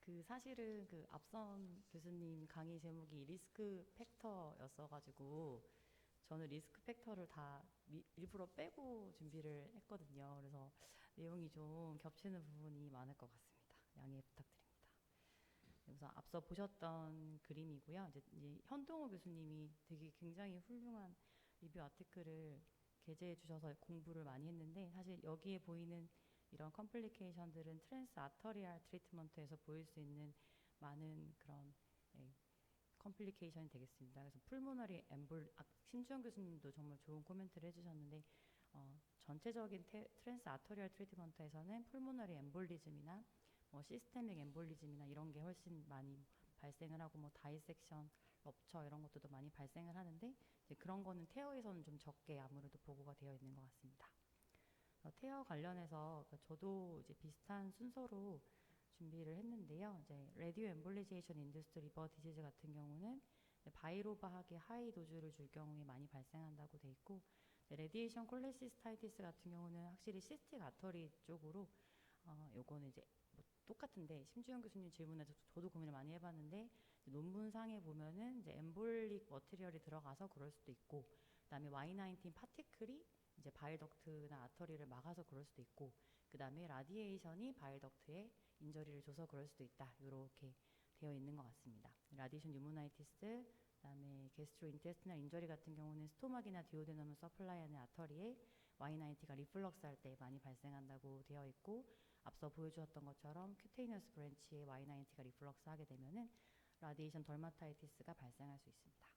그 사실은 그 앞선 교수님 강의 제목이 리스크 팩터였어가지고 저는 리스크 팩터를 다 일부러 빼고 준비를 했거든요. 그래서 내용이 좀 겹치는 부분이 많을 것 같습니다. 양해 부탁드립니다. 우선 앞서 보셨던 그림이고요. 이제 현동호 교수님이 되게 굉장히 훌륭한 리뷰 아티클을 게재해 주셔서 공부를 많이 했는데, 사실 여기에 보이는 이런 컴플리케이션들은 트랜스 아터리알 트리트먼트에서 보일 수 있는 많은 그런 컴플리케이션이 되겠습니다. 그래서 풀모너리 엠볼, 심주영 교수님도 정말 좋은 코멘트를 해주셨는데, 전체적인 트랜스 아터리얼 트리트먼트에서는 풀모너리 엠볼리즘이나 뭐 시스테믹 엠볼리즘이나 이런 게 훨씬 많이 발생을 하고, 뭐 다이섹션, 럽처 이런 것들도 많이 발생을 하는데, 이제 그런 거는 태어에서는 좀 적게 아무래도 보고가 되어 있는 것 같습니다. 태어 관련해서 저도 이제 비슷한 순서로 준비를 했는데요. 이제 레디오 엠볼리제이션 인듀스드 리버 디지즈 같은 경우는 바이로바하게 하이 도주를 줄 경우에 많이 발생한다고 돼 있고, 레디에이션 콜레시스타이티스 같은 경우는 확실히 시스틱 아터리 쪽으로 요거는 이제 뭐 똑같은데, 심주영 교수님 질문에서 저도 고민을 많이 해봤는데, 논문상에 보면은 이제 엠볼릭 머티리얼이 들어가서 그럴 수도 있고, 그다음에 Y19 파티클이 이제 바일덕트나 아터리를 막아서 그럴 수도 있고, 그 다음에 라디에이션이 바일덕트에 인저리를 줘서 그럴 수도 있다. 이렇게 되어 있는 것 같습니다. 라디에이션 뉴모나이티스, 그 다음에 게스트로인테스티널 인저리 같은 경우는 스토막이나 디오데넘을 서플라이하는 아터리에 Y90가 리플럭스 할 때 많이 발생한다고 되어 있고, 앞서 보여주었던 것처럼 큐테이너스 브랜치에 Y90가 리플럭스 하게 되면은 라디에이션 덜마타이티스가 발생할 수 있습니다.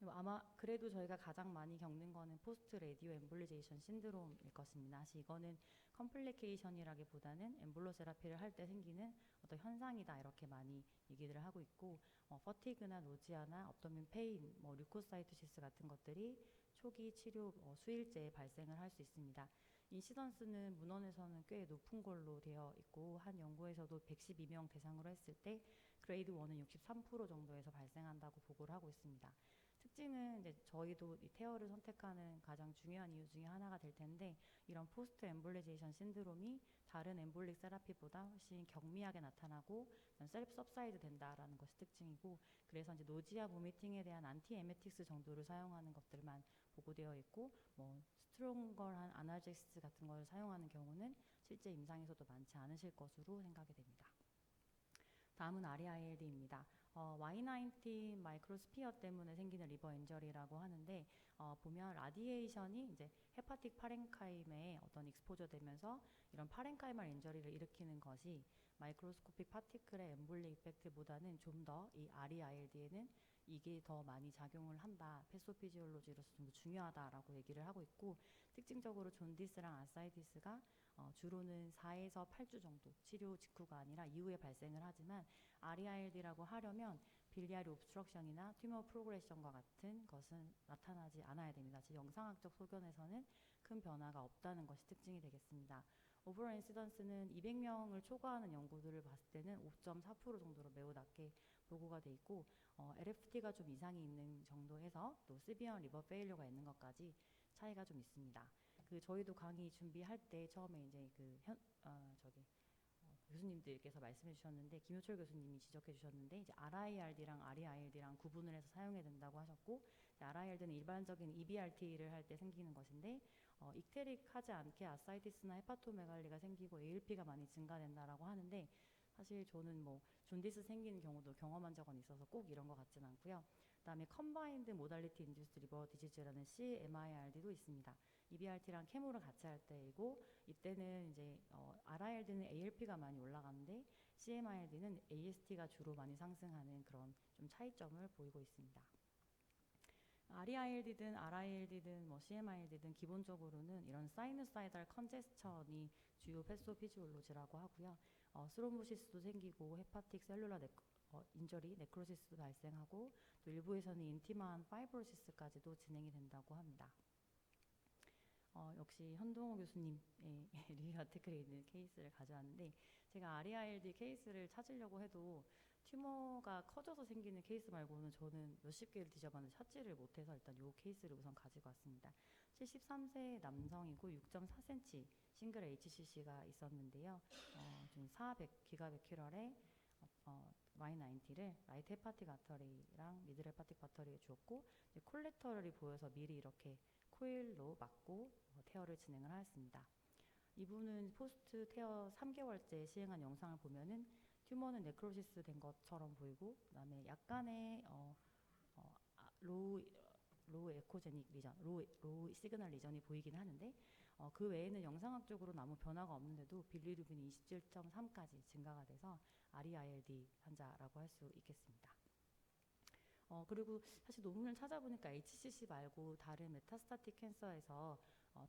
아마 그래도 저희가 가장 많이 겪는 거는 포스트 레디오 엠볼리제이션 신드롬일 것입니다. 사실 이거는 컴플리케이션이라기보다는 엠볼로 세라피를 할 때 생기는 어떤 현상이다, 이렇게 많이 얘기를 하고 있고, 퍼티그나 노지아나 업도민 페인, 뭐 류코사이토시스 같은 것들이 초기 치료 수일제에 발생을 할 수 있습니다. 인시던스는 문헌에서는 꽤 높은 걸로 되어 있고, 한 연구에서도 112명 대상으로 했을 때 그레이드 1은 63% 정도에서 발생한다고 보고를 하고 있습니다. 특징은 이제 저희도 이 태어를 선택하는 가장 중요한 이유 중에 하나가 될 텐데, 이런 포스트 엠볼리제이션 신드롬이 다른 엠볼릭 세라피보다 훨씬 경미하게 나타나고 셀프 सब사이드 된다라는 것이 특징이고, 그래서 이제 노지아 보미팅에 대한 안티 에메틱스 정도를 사용하는 것들만 보고되어 있고, 뭐 스트롱걸한 아날제시스 같은 걸 사용하는 경우는 실제 임상에서도 많지 않으실 것으로 생각이 됩니다. 다음은 REILD입니다. Y19 마이크로스피어 때문에 생기는 리버 인저리라고 하는데, 보면 라디에이션이 이제 헤파틱 파렌카임에 어떤 익스포저 되면서 이런 파렌카이말 인저리를 일으키는 것이 마이크로스코픽 파티클의 엠볼릭 이펙트보다는 좀 더 이 REILD에는 이게 더 많이 작용을 한다, 패소피지올로지로서 좀 중요하다라고 얘기를 하고 있고, 특징적으로 존디스랑 아사이티스가 주로는 4에서 8주 정도, 치료 직후가 아니라 이후에 발생을 하지만 REILD라고 하려면 빌리아리 옵스트럭션이나 튜머 프로그레션과 같은 것은 나타나지 않아야 됩니다. 즉 영상학적 소견에서는 큰 변화가 없다는 것이 특징이 되겠습니다. 오버롤 인시던스는 200명을 초과하는 연구들을 봤을 때는 5.4% 정도로 매우 낮게 보고가 돼 있고, LFT가 좀 이상이 있는 정도에서 또 시비언 리버 페일료가 있는 것까지 차이가 좀 있습니다. 저희도 강의 준비할 때 처음에 이제 교수님들께서 말씀해 주셨는데, 김효철 교수님이 지적해 주셨는데, 이제 RIRD랑 REILD랑 구분을 해서 사용해야 된다고 하셨고, RIRD는 일반적인 EBRT를 할 때 생기는 것인데, 익테릭하지 않게 아사이티스나 헤파토메갈리가 생기고 ALP가 많이 증가된다라고 하는데, 사실 저는 뭐 존디스 생기는 경우도 경험한 적은 있어서 꼭 이런 것 같지는 않고요. 그다음에 컨바인드 모달리티 인듀스드 리버 디지즈라는 CMIRD도 있습니다. EBRT랑 케모를 같이 할 때이고, 이때는 이제 RILD는 ALP가 많이 올라가는데 CMIRD는 AST가 주로 많이 상승하는 그런 좀 차이점을 보이고 있습니다. REILD든 RILD든 뭐 CMILD든 기본적으로는 이런 사이누사이달 컨제스천이 주요 패소피지올로지라고 하고요. 스로모시스도 생기고 헤파틱 셀룰라 인저리, 네크로시스도 발생하고, 또 일부에서는 인티마한 파이브로시스까지도 진행이 된다고 합니다. 역시 현동호 교수님의 리뷰 아티클에 있는 케이스를 가져왔는데, 제가 REILD 케이스를 찾으려고 해도 튜머가 커져서 생기는 케이스 말고는 저는 몇십 개를 뒤져봤는데 찾지를 못해서 일단 이 케이스를 우선 가지고 왔습니다. 73세 남성이고 6.4cm 싱글 HCC가 있었는데요. 좀 400 기가베큐럴의 Y90를 라이트 헤파틱 아터리랑 미들 헤파틱 아터리에 주었고 콜레터럴이 보여서 미리 이렇게 코일로 막고 태어를 진행을 하였습니다. 이분은 포스트 태어 3개월째 시행한 영상을 보면은 튜머는 네크로시스 된 것처럼 보이고 그다음에 약간의 로우 에코제닉 리전, 로우 시그널 리전이 보이긴 하는데 그 외에는 영상학적으로 아무 변화가 없는데도 빌리루빈이 27.3까지 증가가 돼서 REILD 환자라고 할 수 있겠습니다. 그리고 사실 논문을 찾아보니까 HCC 말고 다른 메타스타틱 캔서에서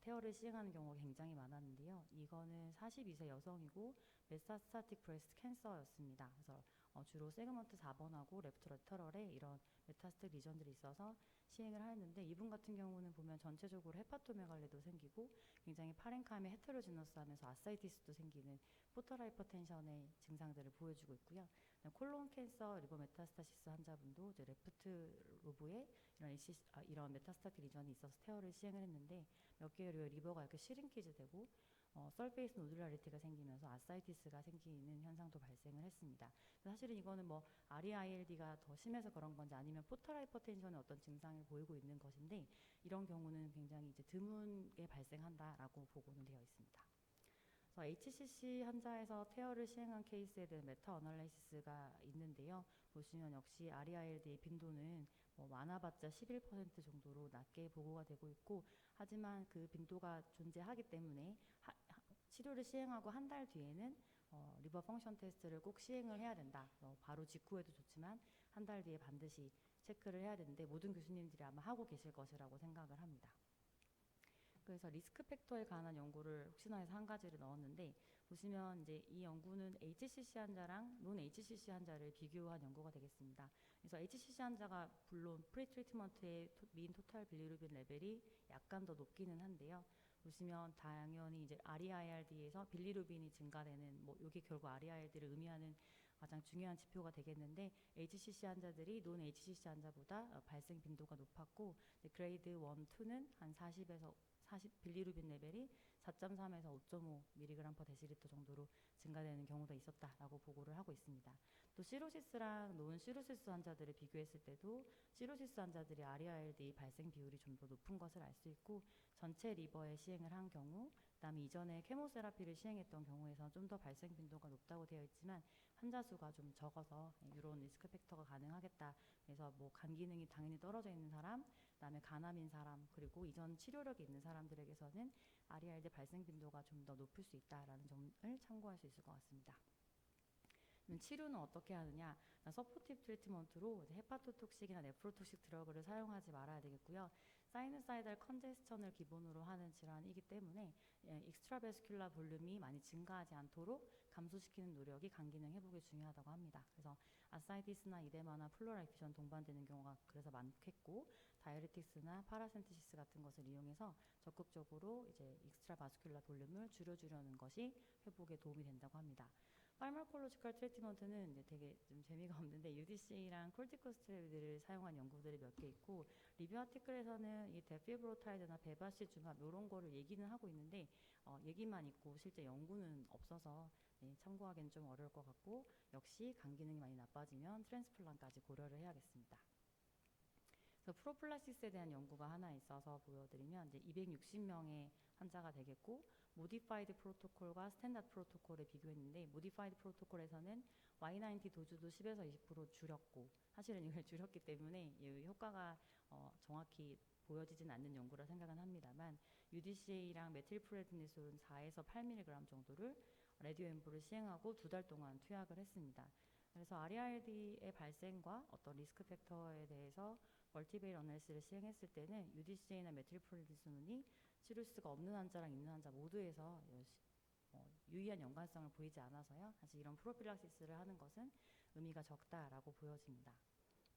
태어를 시행하는 경우가 굉장히 많았는데요. 이거는 42세 여성이고 메타스타틱 브레스트 캔서였습니다. 그래서 주로 세그먼트 4번하고 레프트 레터럴에 이런 메타스틱 리전들이 있어서 시행을 하였는데 이분 같은 경우는 보면 전체적으로 헤파토메갈리도 생기고 굉장히 파렌카임의 헤테로지너스하면서 아사이티스도 생기는 포털 하이퍼텐션의 증상들을 보여주고 있고요. 콜론 캔서 리버 메타스타시스 환자분도 이제 레프트 로브에 이런 메타스타틱 리전이 있어서 태어를 시행을 했는데 몇 개월 후에 리버가 이렇게 시링키즈 되고 설페이스 노듈라리티가 생기면서 아사이티스가 생기는 현상도 발생을 했습니다. 사실은 이거는 뭐 REILD가 더 심해서 그런 건지 아니면 포털 하이퍼텐션의 어떤 증상을 보이고 있는 것인데 이런 경우는 굉장히 이제 드물게 발생한다라고 보고는 되어 있습니다. HCC 환자에서 태어를 시행한 케이스에 대한 메타 어널라이시스가 있는데요. 보시면 역시 REILD의 빈도는 많아봤자 11% 정도로 낮게 보고가 되고 있고 하지만 그 빈도가 존재하기 때문에 치료를 시행하고 한 달 뒤에는 리버 펑션 테스트를 꼭 시행을 해야 된다. 바로 직후에도 좋지만 한 달 뒤에 반드시 체크를 해야 되는데 모든 교수님들이 아마 하고 계실 것이라고 생각을 합니다. 그래서 리스크 팩터에 관한 연구를 혹시나 해서 한 가지를 넣었는데 보시면 이제 이 연구는 HCC 환자랑 논 HCC 환자를 비교한 연구가 되겠습니다. 그래서 HCC 환자가 물론 프리 트리트먼트의 민 토탈 빌리루빈 레벨이 약간 더 높기는 한데요. 보시면 당연히 이제 REILD에서 빌리루빈이 증가되는 이게 결국 REILD를 의미하는 가장 중요한 지표가 되겠는데 HCC 환자들이 논 HCC 환자보다 발생 빈도가 높았고 그레이드 1, 2는 한 40에서 40 빌리루빈 레벨이 4.3에서 5.5mg/dL 정도로 증가되는 경우도 있었다라고 보고를 하고 있습니다. 또 시로시스랑 노은 시로시스 환자들을 비교했을 때도 시로시스 환자들이 REILD 발생 비율이 좀 더 높은 것을 알 수 있고 전체 리버에 시행을 한 경우 그다음에 이전에 케모세라피를 시행했던 경우에서 좀 더 발생 빈도가 높다고 되어 있지만 환자 수가 좀 적어서 이런 리스크 팩터가 가능하겠다. 그래서 간 기능이 당연히 떨어져 있는 사람, 그다음에 간암인 사람, 그리고 이전 치료력이 있는 사람들에게서는 REILD 발생 빈도가 좀 더 높을 수 있다라는 점을 참고할 수 있을 것 같습니다. 치료는 어떻게 하느냐? 서포티브 트리트먼트로 헤파토톡식이나 네프로톡식 드러그를 사용하지 말아야 되겠고요. 사이누사이달 컨제스천을 기본으로 하는 질환이기 때문에 익스트라베스큘라 볼륨이 많이 증가하지 않도록 감소시키는 노력이 간 기능 회복에 중요하다고 합니다. 그래서 아사이티스나 이데마나 플로랄 에피전 동반되는 경우가 그래서 많겠고 다이어리틱스나 파라센테시스 같은 것을 이용해서 적극적으로 이제 익스트라바스큘라 볼륨을 줄여주려는 것이 회복에 도움이 된다고 합니다. 파르마콜로지컬 트리트먼트는 이제 되게 좀 재미가 없는데 UDC랑 콜티코스테로이드를 사용한 연구들이 몇 개 있고 리뷰 아티클에서는 이 데피브로타이드나 베바시주맙 이런 거를 얘기는 하고 있는데 얘기만 있고 실제 연구는 없어서 참고하기는 좀 어려울 것 같고 역시 간 기능이 많이 나빠지면 트랜스플란트까지 고려를 해야겠습니다. 그래서 프로필락시스에 대한 연구가 하나 있어서 보여드리면 이제 260명의 환자가 되겠고 모디파이드 프로토콜과 스탠다드 프로토콜을 비교했는데 모디파이드 프로토콜에서는 Y90 도주도 10에서 20% 줄였고 사실은 이걸 줄였기 때문에 이 효과가 정확히 보여지진 않는 연구라 생각은 합니다만 UDCA랑 메틸프레드니솔은 4에서 8mg 정도를 레디오엠브를 시행하고 2달 동안 투약을 했습니다. 그래서 REILD의 발생과 어떤 리스크 팩터에 대해서 멀티베일 어널리시스를 시행했을 때는 UDCA나 메틸프레드니솔이 치료수가 없는 환자랑 있는 환자 모두에서 유의한 연관성을 보이지 않아서요. 사실 이런 프로필락시스를 하는 것은 의미가 적다라고 보여집니다.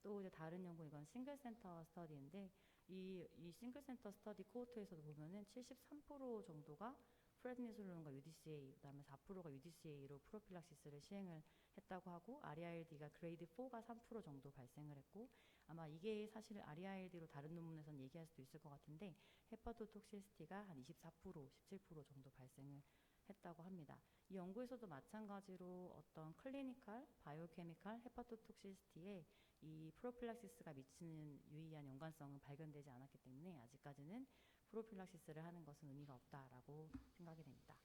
또 이제 다른 연구 이건 싱글 센터 스터디인데 이 싱글 센터 스터디 코호트에서도 보면은 73% 정도가 프레드니솔론과 UDCA, 그다음에 4%가 UDCA로 프로필락시스를 시행을 했다고 하고 REILD가 그레이드 4가 3% 정도 발생을 했고 아마 이게 사실 REILD로 다른 논문에서는 얘기할 수도 있을 것 같은데 헤파토톡시시티가 한 24%, 17% 정도 발생을 했다고 합니다. 이 연구에서도 마찬가지로 어떤 클리니컬, 바이오케미컬, 헤파토톡시시티에 이 프로필락시스가 미치는 유의한 연관성은 발견되지 않았기 때문에 아직까지는 프로필락시스를 하는 것은 의미가 없다라고 생각이 됩니다.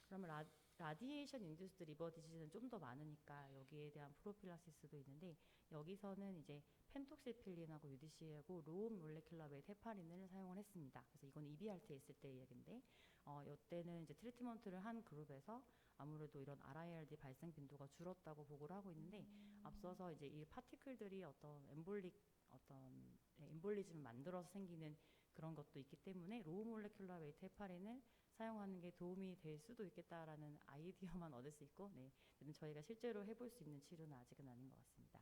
그러면 라디에이션 인듀스드 리버 디지즈는 좀 더 많으니까 여기에 대한 프로필락시스도 있는데 여기서는 이제 펜톡시필린하고 UDC하고 로우 몰레큘러 웨이트 헤파린을 사용을 했습니다. 그래서 이건 EBRT 있을 때 얘기인데 이때는 이제 트리트먼트를 한 그룹에서 아무래도 이런 RILD 발생 빈도가 줄었다고 보고를 하고 있는데 앞서서 이제 이 파티클들이 어떤 엠볼리즘을 만들어서 생기는 그런 것도 있기 때문에 로우 몰레큘러 웨이트 헤파린을 사용하는 게 도움이 될 수도 있겠다라는 아이디어만 얻을 수 있고, 네, 저희가 실제로 해볼 수 있는 치료는 아직은 아닌 것 같습니다.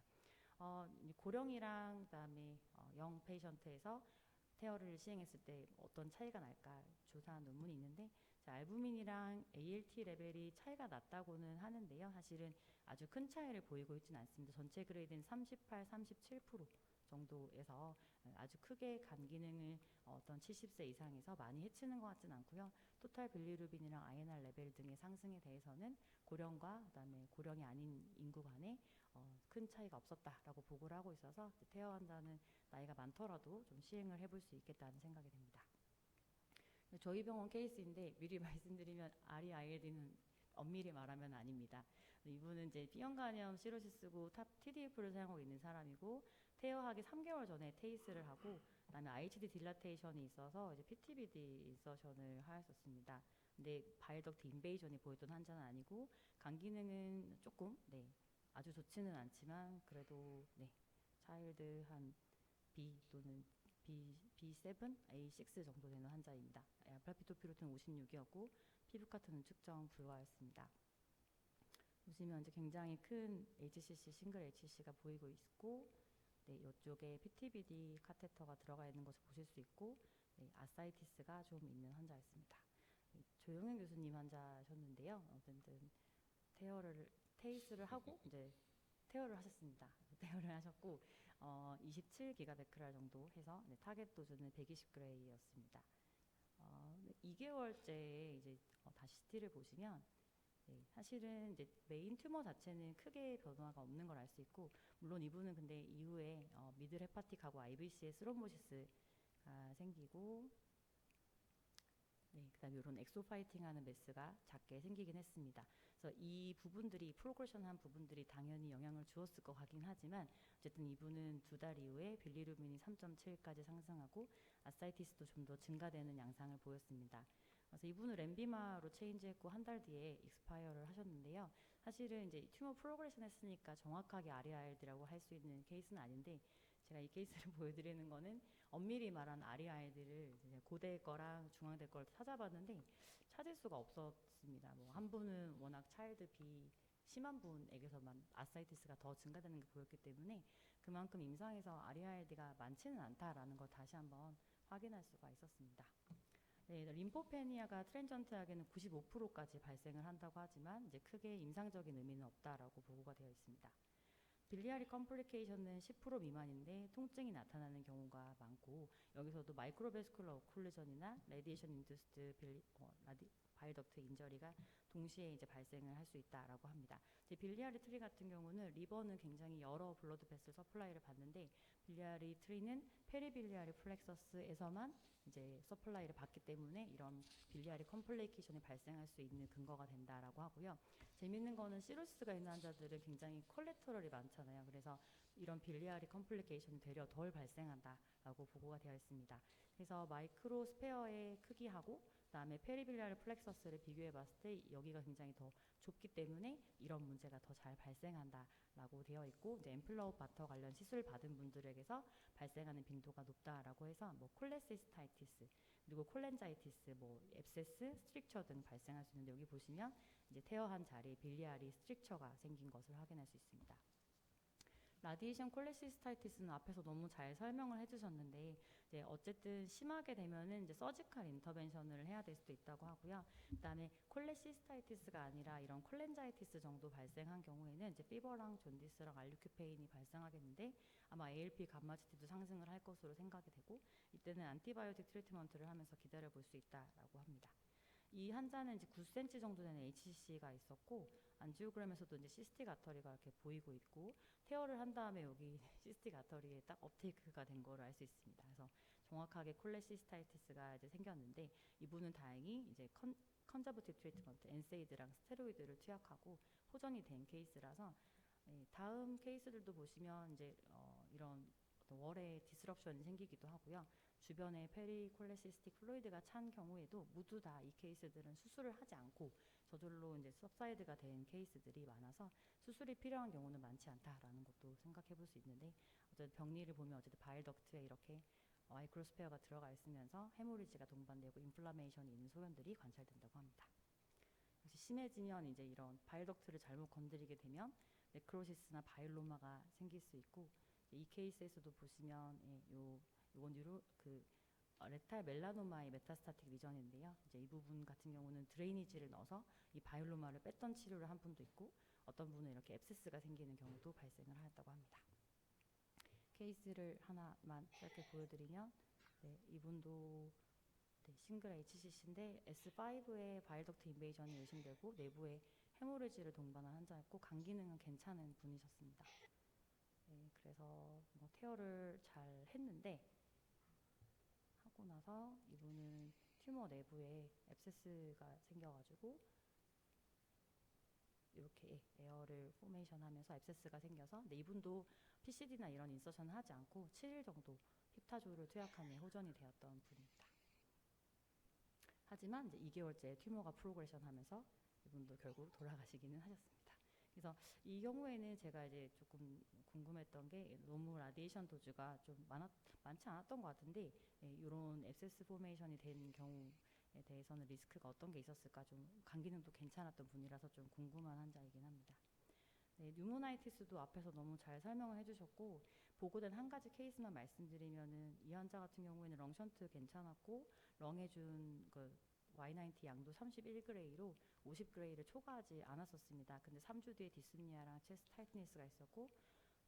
고령이랑 그다음에 영 페이션트에서 테어를 시행했을 때 어떤 차이가 날까 조사한 논문이 있는데 알부민이랑 ALT 레벨이 차이가 났다고는 하는데요. 사실은 아주 큰 차이를 보이고 있지는 않습니다. 전체 그레이드는 38, 37% 정도에서 아주 크게 간 기능을 어떤 70세 이상에서 많이 해치는 것 같지는 않고요. 토탈 빌리루빈이랑 INR 레벨 등의 상승에 대해서는 고령과 그다음에 고령이 아닌 인구 간에 큰 차이가 없었다라고 보고를 하고 있어서 태어 환자는 나이가 많더라도 좀 시행을 해볼 수 있겠다는 생각이 듭니다. 저희 병원 케이스인데 미리 말씀드리면 REILD는 엄밀히 말하면 아닙니다. 이분은 이제 B형 간염 시로시스고 탑 TDF를 사용하고 있는 사람이고 퇴원하기 3개월 전에 테이스를 하고 그다음에 IHD 딜라테이션이 있어서 이제 PTBD 인서션을 하였었습니다. 근데 바이덕트 인베이전이 보였던 환자는 아니고 간 기능은 조금 아주 좋지는 않지만 그래도 차일드 한 B 또는 B7, A6 정도 되는 환자입니다. 알파피토피로틴 56이었고 피부카트는 측정 불가였습니다. 보시면 이제 굉장히 큰 HCC, 싱글 HCC가 보이고 있고 이쪽에 PTBD 카테터가 들어가 있는 것을 보실 수 있고 아사이티스가 좀 있는 환자였습니다. 조영현 교수님 환자셨는데요. 어쨌든 테이스를 하고 이제 테어를 하셨습니다. 테어를 하셨고 27기가베크랄 정도 해서 타겟 도즈는 120g이었습니다. 2개월째 이제 다시 CT를 보시면 사실은 이제 메인 튜머 자체는 크게 변화가 없는 걸 알 수 있고 물론 이분은 근데 이후에 미들 헤파틱하고 IVC에 스롬보시스가 생기고 그다음에 이런 엑소파이팅하는 메스가 작게 생기긴 했습니다. 그래서 이 부분들이 프로그레션한 부분들이 당연히 영향을 주었을 것 같긴 하지만 어쨌든 이분은 2달 이후에 빌리루빈이 3.7까지 상승하고 아사이티스도 좀 더 증가되는 양상을 보였습니다. 그래서 이분은 렌비마로 체인지했고 한 달 뒤에 익스파이어를 하셨는데요. 사실은 이제 튜머 프로그레션 했으니까 정확하게 REILD라고 할 수 있는 케이스는 아닌데 제가 이 케이스를 보여드리는 거는 엄밀히 말한 REILD를 고대 거랑 중앙대 걸 찾아봤는데 찾을 수가 없었습니다. 뭐 한 분은 워낙 차일드 B 심한 분에게서만 아사이티스가 더 증가되는 게 보였기 때문에 그만큼 임상에서 REILD가 많지는 않다라는 걸 다시 한번 확인할 수가 있었습니다. 림포페니아가 트랜전트하게는 95%까지 발생을 한다고 하지만 이제 크게 임상적인 의미는 없다라고 보고가 되어 있습니다. 빌리아리 컴플리케이션은 10% 미만인데 통증이 나타나는 경우가 많고 여기서도 마이크로베스쿨러 오클루전이나 레디에이션 인듀스드 바이덕트 인저리가 동시에 이제 발생을 할 수 있다라고 합니다. 이제 빌리아리 트리 같은 경우는 리버는 굉장히 여러 블러드 베슬 서플라이를 받는데 빌리아리 트리는 페리빌리아리 플렉서스에서만 이제 서플라이를 받기 때문에 이런 빌리아리 컴플리케이션이 발생할 수 있는 근거가 된다라고 하고요. 재밌는 거는 시로시스가 있는 환자들은 굉장히 콜레스테롤이 많잖아요. 그래서 이런 빌리아리 컴플리케이션이 되려 덜 발생한다라고 보고가 되어 있습니다. 그래서 마이크로 스페어의 크기하고 그다음에 페리빌리아리 플렉서스를 비교해 봤을 때 여기가 굉장히 더 좁기 때문에 이런 문제가 더 잘 발생한다라고 되어 있고 이제 앰플러우 바터 관련 시술 받은 분들에게서 발생하는 빈도가 높다라고 해서 뭐 콜레시스타이티스 그리고 콜렌자이티스, 뭐 앱세스, 스트릭처 등 발생할 수 있는데 여기 보시면 이제 태어한 자리에 빌리아리 스트릭처가 생긴 것을 확인할 수 있습니다. 라디에이션 콜레시스타이티스는 앞에서 너무 잘 설명을 해주셨는데 이제 어쨌든 심하게 되면은 이제 서지컬 인터벤션을 해야 될 수도 있다고 하고요. 그다음에 콜레시스타이티스가 아니라 이런 콜렌자이티스 정도 발생한 경우에는 이제 피버랑 존디스랑 알류큐페인이 발생하겠는데 아마 ALP 감마지티도 상승을 할 것으로 생각이 되고 이때는 안티바이오틱 트리트먼트를 하면서 기다려 볼 수 있다라고 합니다. 이 환자는 이제 9cm 정도 되는 HCC가 있었고 안지오그램에서도 이제 시스틱 아터리가 이렇게 보이고 있고 태어를 한 다음에 여기 시스틱 아터리에 딱 업테이크가 된 거를 알 수 있습니다. 그래서 정확하게 콜레시스타이티스가 이제 생겼는데 이분은 다행히 이제 컨저버티브 트리트먼트 엔세이드랑 스테로이드를 투약하고 호전이 된 케이스라서 다음 케이스들도 보시면 이제 이런 어떤 월에 디스럽션이 생기기도 하고요. 주변에 페리콜레시스틱 플루이드가 찬 경우에도 모두 다 이 케이스들은 수술을 하지 않고 저절로 이제 सब사이드가 된 케이스들이 많아서 수술이 필요한 경우는 많지 않다라는 것도 생각해 볼 수 있는데 어쨌든 병리를 보면 어쨌든 바일덕트에 이렇게 마이크로스페어가 들어가 있으면서 헤모리지가 동반되고 인플라메이션이 있는 소견들이 관찰된다고 합니다. 역시 심해지면 이제 이런 바일덕트를 잘못 건드리게 되면 네크로시스나 바일로마가 생길 수 있고 이 케이스에서도 보시면 요건 레탈 멜라노마의 메타스타틱 리전인데요. 이제 이 부분 같은 경우는 드레이니지를 넣어서 이 바이올로마를 뺐던 치료를 한 분도 있고 어떤 분은 이렇게 앱세스가 생기는 경우도 발생을 하였다고 합니다. 케이스를 하나만 짧게 보여드리면 이분도 싱글 HCC인데 S5의 바일덕트 인베이전이 의심되고 내부에 헤모리지를 동반한 환자였고 간 기능은 괜찮은 분이셨습니다. 그래서 뭐 태어를 잘 했는데 하고 나서 이분은 튜머 내부에 앱세스가 생겨가지고 이렇게 에어를 포메이션 하면서 앱세스가 생겨서 근데 이분도 PCD나 이런 인서션을 하지 않고 7일 정도 힙타조를 투약한 후에 호전이 되었던 분입니다. 하지만 이제 2개월째 튜머가 프로그레션 하면서 이분도 결국 돌아가시기는 하셨습니다. 그래서 이 경우에는 제가 이제 조금 궁금했던 게 너무 라디에이션 도주가 좀 많지 않았던 것 같은데 이런 앱세스 포메이션이 된 경우에 대해서는 리스크가 어떤 게 있었을까 좀 간 기능도 괜찮았던 분이라서 좀 궁금한 환자이긴 합니다. 뉴모나이티스도 앞에서 너무 잘 설명을 해주셨고 보고된 한 가지 케이스만 말씀드리면은 이 환자 같은 경우에는 렁션트 괜찮았고 렁에 준 그 Y90 양도 31그레이로 50그레이를 초과하지 않았었습니다. 근데 3주 뒤에 디스니아랑 체스트 타이트니스가 있었고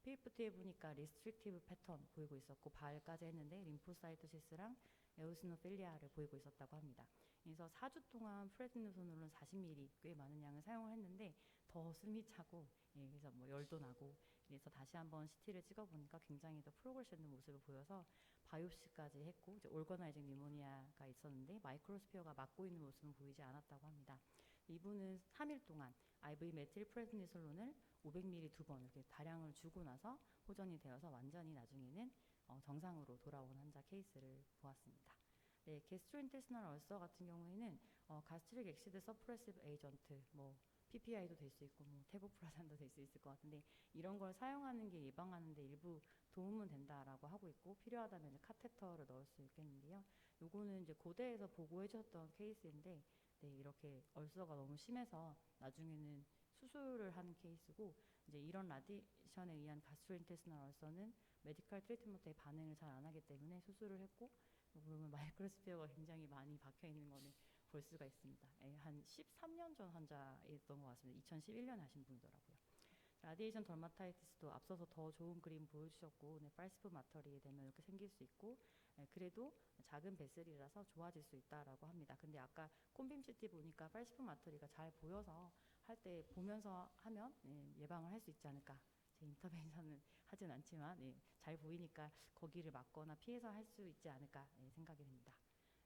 PFT에 보니까 리스트릭티브 패턴 보이고 있었고 발까지 했는데 림포사이토시스랑 에오시노필리아를 보이고 있었다고 합니다. 그래서 4주 동안 프레드니솔은 40ml 꽤 많은 양을 사용을 했는데 더 숨이 차고 그래서 뭐 열도 나고 그래서 다시 한번 CT를 찍어보니까 굉장히 더 프로그레션 모습을 보여서 바이옵시까지 했고 이제 올거나이징 뉴모니아가 있었는데 마이크로스피어가 막고 있는 모습은 보이지 않았다고 합니다. 이분은 3일 동안 IV 메틸 프레드니솔론을 500ml 2번 이렇게 다량을 주고 나서 호전이 되어서 완전히 나중에는 정상으로 돌아온 환자 케이스를 보았습니다. 게스트로인테스널 얼서 같은 경우에는 가스트릭 엑시드 서프레시브 에이전트 뭐 PPI도 될 수 있고 뭐 테보프라산도 될 수 있을 것 같은데 이런 걸 사용하는 게 예방하는 데 일부 도움은 된다라고 하고 있고 필요하다면 카테터를 넣을 수 있겠는데요. 요거는 이제 고대에서 보고해 주셨던 케이스인데 이렇게 얼서가 너무 심해서 나중에는 수술을 하는 케이스고 이제 이런 라디션에 의한 가스트로인테스널 얼서는 메디컬 트리트먼트에 반응을 잘 안 하기 때문에 수술을 했고 그러면 마이크로스피어가 굉장히 많이 박혀 있는 거는 볼 수가 있습니다. 한 13년 전 환자였던 것 같습니다. 2011년에 하신 분이더라고요. 라디에이션 덜마타이티스도 앞서서 더 좋은 그림 보여주셨고 팔스프 마터리에 되면 이렇게 생길 수 있고 그래도 작은 베슬이라서 좋아질 수 있다라고 합니다. 근데 아까 콤빔 CT 보니까 팔스프 마터리가 잘 보여서 할 때 보면서 하면 예방을 할 수 있지 않을까. 제 인터벤션은 하진 않지만 잘 보이니까 거기를 막거나 피해서 할 수 있지 않을까 생각이 됩니다.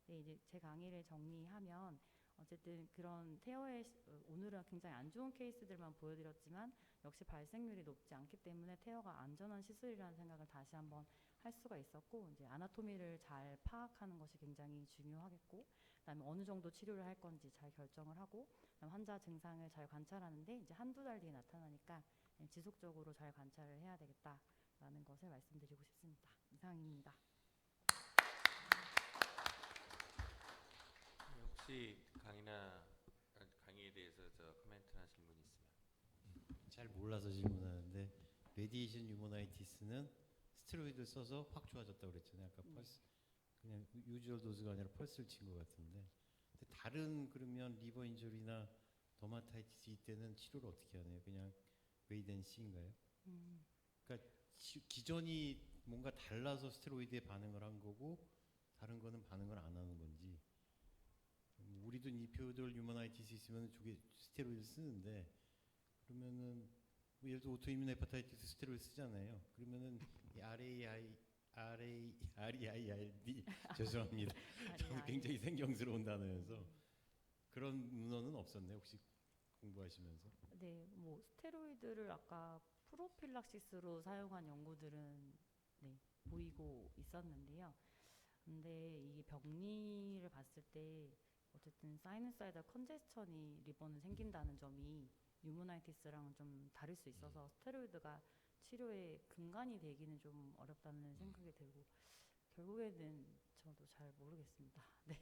이제 제 강의를 정리하면 어쨌든 그런 태어의 오늘은 굉장히 안 좋은 케이스들만 보여드렸지만 역시 발생률이 높지 않기 때문에 태어가 안전한 시술이라는 생각을 다시 한번 할 수가 있었고 이제 아나토미를 잘 파악하는 것이 굉장히 중요하겠고 그다음에 어느 정도 치료를 할 건지 잘 결정을 하고 환자 증상을 잘 관찰하는데 이제 한두 달 뒤에 나타나니까 지속적으로 잘 관찰을 해야 되겠다라는 것을 말씀드리고 싶습니다. 이상입니다. 혹시 강의에 대해서 저 코멘트나 질문이 있으면. 잘 몰라서 질문하는데 레디에이션 유머나이티스는 스테로이드 써서 확 좋아졌다고 그랬잖아요. 아까 펄스 그냥 유주얼 도즈가 아니라 펄스를 친 것 같은데. 근데 다른 그러면 리버 인저리나 더마타이티스 이때는 치료를 어떻게 하나요? 그냥 웨이덴시인가요? 그러니까 기전이 뭔가 달라서 스테로이드에 반응을 한 거고 다른 거는 반응을 안 하는 건지. 우리도 니피오돌 유머나이티스 있으면 저게 스테로이드 쓰는데 그러면은 뭐 예를 들어 오토이뮨 헤파타이티스 스테로이드 쓰잖아요. 그러면은 이 RAIRD 죄송합니다. 저는 굉장히 생경스러운 단어여서 그런 문헌은 없었나요? 혹시 공부하시면서? 네, 뭐 스테로이드를 아까 프로필락시스로 사용한 연구들은 네, 보이고 있었는데요. 근데 이 병리를 봤을 때 어쨌든 사이누사이달 컨제스천이 리버는 생긴다는 점이 뉴모나이티스랑은 좀 다를 수 있어서 스테로이드가 치료의 근간이 되기는 좀 어렵다는 생각이 들고 결국에는 저도 잘 모르겠습니다. 네.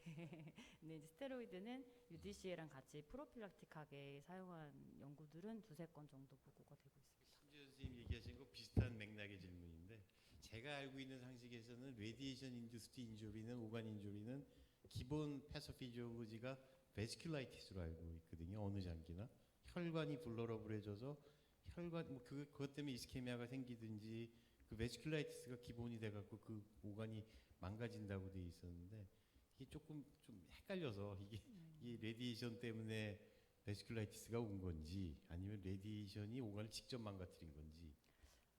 근데 이제 스테로이드는 UDCA랑 같이 프로필락틱하게 사용한 연구들은 두세 건 정도 보고가 되고 있습니다. 신지현 선생님 얘기하신 거 비슷한 맥락의 질문인데 제가 알고 있는 상식에서는 레디에이션 인듀스드 인조리는 오간 인조리는 기본 패소피지올로지가 베스큘라이티스로 알고 있거든요. 어느 장기나 혈관이 블러러블해져서 혈관 뭐 그것 때문에 이스케미아가 생기든지 그 베스큘라이티스가 기본이 돼갖고 그 오간이 망가진다고 돼 있었는데 이게 조금 좀 헷갈려서 이게 레디에이션 때문에 베스큘라이티스가 온 건지 아니면 레디에이션이 오간을 직접 망가뜨린 건지.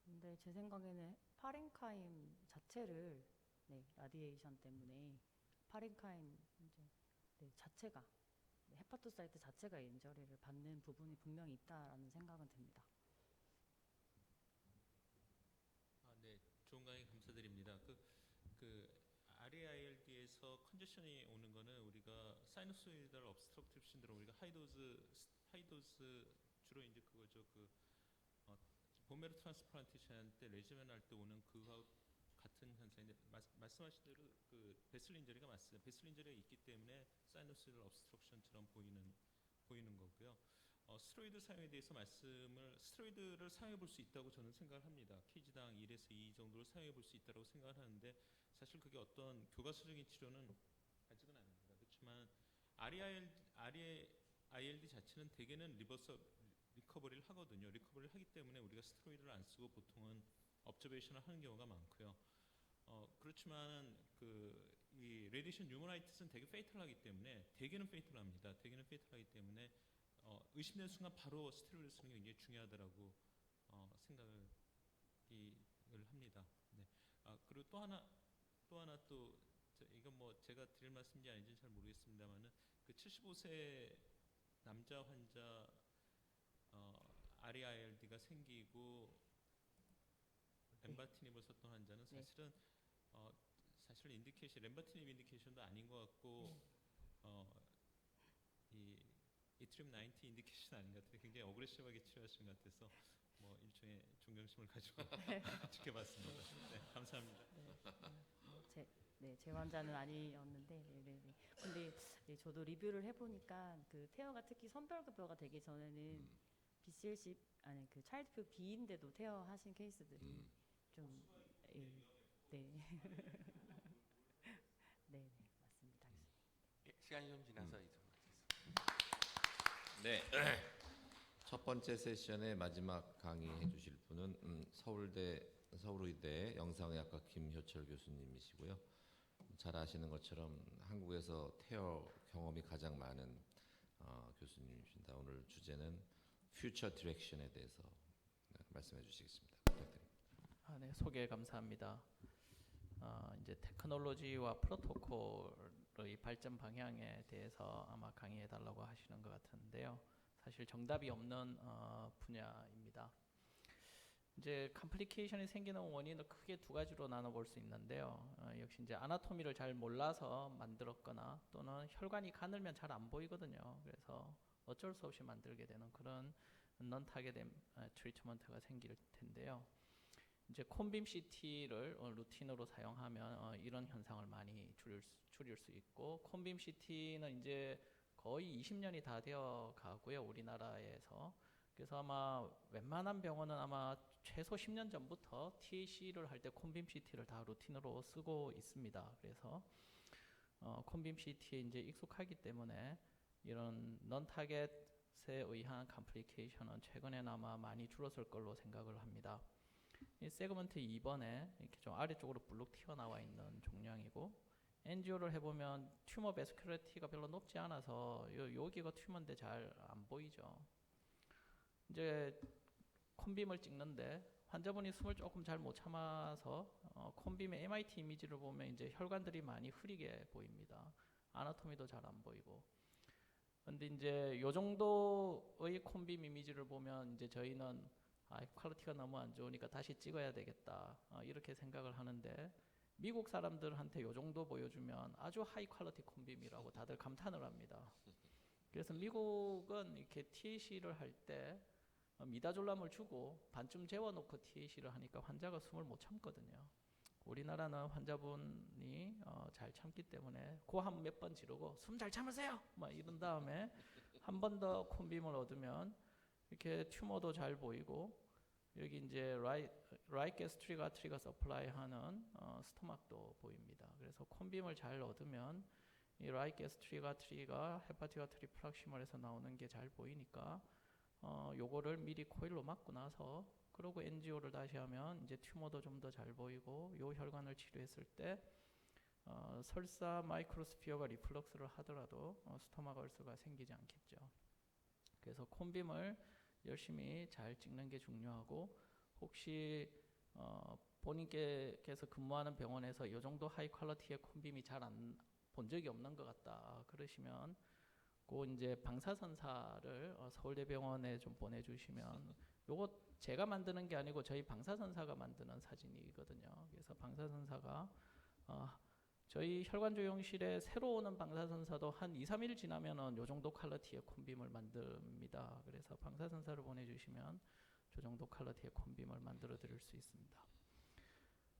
근데 제 생각에는 파렌카임 자체를 네, 라디에이션 때문에 파렌카임 이제 네, 자체가 네, 헤파토사이트 자체가 인저리를 받는 부분이 분명히 있다라는 생각은 듭니다. 네, 좋은 강의 감사드립니다. RAILD에서 컨제션이 오는 거는 우리가 사이너소이달 obstructive 신드롬, 우리가 하이도즈 주로 이제 그거죠. 보메로 트랜스플란테이션 할 때 레지멘 할 때 오는 그와 같은 현상인데 말씀하신 대로 그 베슬 인저리가 맞습니다. 베슬 인저리가 있기 때문에 사이너소이달 obstruction처럼 보이는 거고요. 스테로이드 사용에 대해서 스테로이드를 사용해 볼 수 있다고 저는 생각을 합니다. kg당 1에서 2 정도를 사용해 볼 수 있다고 생각을 하는데 사실 그게 어떤 교과서적인 치료는 아직은 아닙니다. 그렇지만 RAILD 자체는 대개는 리커버리를 하거든요. 리커버리를 하기 때문에 우리가 스테로이드를 안 쓰고 보통은 업저베이션을 하는 경우가 많고요. 그렇지만 이 레디에이션 뉴머나이티스는 되게 페이탈하기 때문에 대개는 페이탈합니다. 대개는 페이탈하기 때문에 의심되는 순간 바로 스테로이드 쓰는 게 굉장히 중요하다라고 생각을 합니다. 네. 그리고 또 하나 이건 뭐 제가 드릴 말씀인지 아닌지 잘 모르겠습니다만은 그 75세 남자 환자 RAILD가 생기고 렘바티닙을 썼던 환자는 사실은 사실 렘바티닙 인디케이션도 아닌 것 같고 이 이트리움 90 인디케이션 아닌 것 같은데 굉장히 어그레시브하게 치료하신 것 같아서 뭐 일종의 존경심을 가지고 지켜봤습니다. 네, 감사합니다. 제 환자는 아니었는데, 근데 저도 리뷰를 해보니까 그 태어가 특히 선별급여가 되기 전에는 BCLC 아니 그 차일드표 B인데도 태어 하신 케이스들이 좀 네. 네, 맞습니다. 시간이 좀 지나서 이동하겠습니다. 네. 첫 번째 세션의 마지막 강의해 주실 분은 서울의대 영상의학과 김효철 교수님이시고요. 잘 아시는 것처럼 한국에서 태어 경험이 가장 많은 교수님이십니다. 오늘 주제는 퓨처 디렉션에 대해서 말씀해 주시겠습니다. 부탁드립니다. 네, 소개 감사합니다. 이제 테크놀로지와 프로토콜의 발전 방향에 대해서 아마 강의해 달라고 하시는 것 같은데요. 사실 정답이 없는 분야입니다. 이제 컴플리케이션이 생기는 원인을 크게 두 가지로 나눠볼 수 있는데요. 역시 이제 아나토미를 잘 몰라서 만들었거나 또는 혈관이 가늘면 잘 안 보이거든요. 그래서 어쩔 수 없이 만들게 되는 그런 non targeted 트리트먼트가 생길 텐데요. 이제 콘빔 CT를 루틴으로 사용하면 이런 현상을 많이 줄일 수 있고, 콘빔 CT는 이제 거의 20년이 다 되어 가고요, 우리나라에서. 그래서 아마 웬만한 병원은 아마 최소 10년 전부터 TAC를 할 때 콘빔 CT를 다 루틴으로 쓰고 있습니다. 그래서 콘빔 CT에 이제 익숙하기 때문에 이런 넌 타겟에 의한 컴플리케이션은 최근에나마 많이 줄었을 걸로 생각을 합니다. 이 세그먼트 2번에 이렇게 좀 아래쪽으로 블록 튀어나와 있는 종양이고, 엔지오를 해보면 튜머 베스큘러티가 별로 높지 않아서 여기가 튜머인데 잘 안 보이죠. 이제 콘빔을 찍는데 환자분이 숨을 조금 잘 못 참아서 콘빔의 MIT 이미지를 보면 이제 혈관들이 많이 흐리게 보입니다. 아나토미도 잘 안 보이고. 근데 이제 요 정도의 콘빔 이미지를 보면 이제 저희는 퀄리티가 너무 안 좋으니까 다시 찍어야 되겠다, 이렇게 생각을 하는데, 미국 사람들한테 요 정도 보여주면 아주 하이 퀄리티 콘빔이라고 다들 감탄을 합니다. 그래서 미국은 이렇게 TAC를 할 때 미다졸람을 주고 반쯤 재워놓고 TAC를 하니까 환자가 숨을 못 참거든요. 우리나라는 환자분이 잘 참기 때문에 고함 몇 번 지르고 숨 잘 참으세요! 막 이런 다음에 한 번 더 콘빔을 얻으면 이렇게 튜머도 잘 보이고, 여기 이제 라이트 게스트릭 아트리가 서플라이하는 스토막도 보입니다. 그래서 콘빔을 잘 얻으면 이 라이트 게스트릭 아트리가 헤파틱 아트리 프락시멀에서 나오는 게 잘 보이니까 요거를 미리 코일로 막고 나서, 그러고 NGO를 다시 하면 이제 튜머도 좀 더 잘 보이고, 요 혈관을 치료했을 때 설사 마이크로스피어가 리플럭스를 하더라도 스토막 얼서가 생기지 않겠죠. 그래서 콘빔을 열심히 잘 찍는 게 중요하고, 혹시 본인께서 근무하는 병원에서 이 정도 하이 퀄리티의 콘빔이 잘 안 본 적이 없는 것 같다 그러시면, 그 이제 방사선사를 서울대병원에 좀 보내주시면, 요거 제가 만드는 게 아니고 저희 방사선사가 만드는 사진이거든요. 그래서 방사선사가 저희 혈관조영실에 새로 오는 방사선사도 한 2-3일 지나면은 요 정도 퀄리티의 콘빔을 만듭니다. 그래서 방사선사를 보내주시면 저 정도 퀄리티의 콘빔을 만들어 드릴 수 있습니다.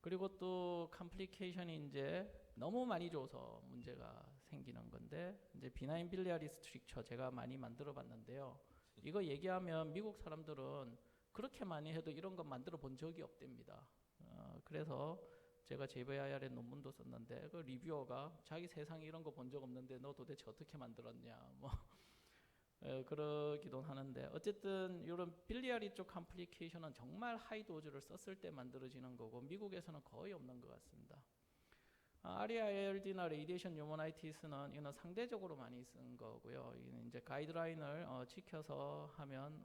그리고 또 컴플리케이션이 이제 너무 많이 줘서 문제가 생기는 건데, 이제 비나인 빌리아리 스트릭처 제가 많이 만들어 봤는데요. 이거 얘기하면 미국 사람들은 그렇게 많이 해도 이런 거 만들어 본 적이 없답니다. 그래서 제가 JVIR에 논문도 썼는데, 그 리뷰어가 자기 세상에 이런 거 본 적 없는데 너 도대체 어떻게 만들었냐, 뭐 그러기도 하는데, 어쨌든 이런 빌리아리 쪽 컴플리케이션은 정말 하이 도즈를 썼을 때 만들어지는 거고, 미국에서는 거의 없는 것 같습니다. REILD나 레디에이션 뉴모나이티스는 이거는 상대적으로 많이 쓴 거고요. 이는 이제 가이드라인을 지켜서 하면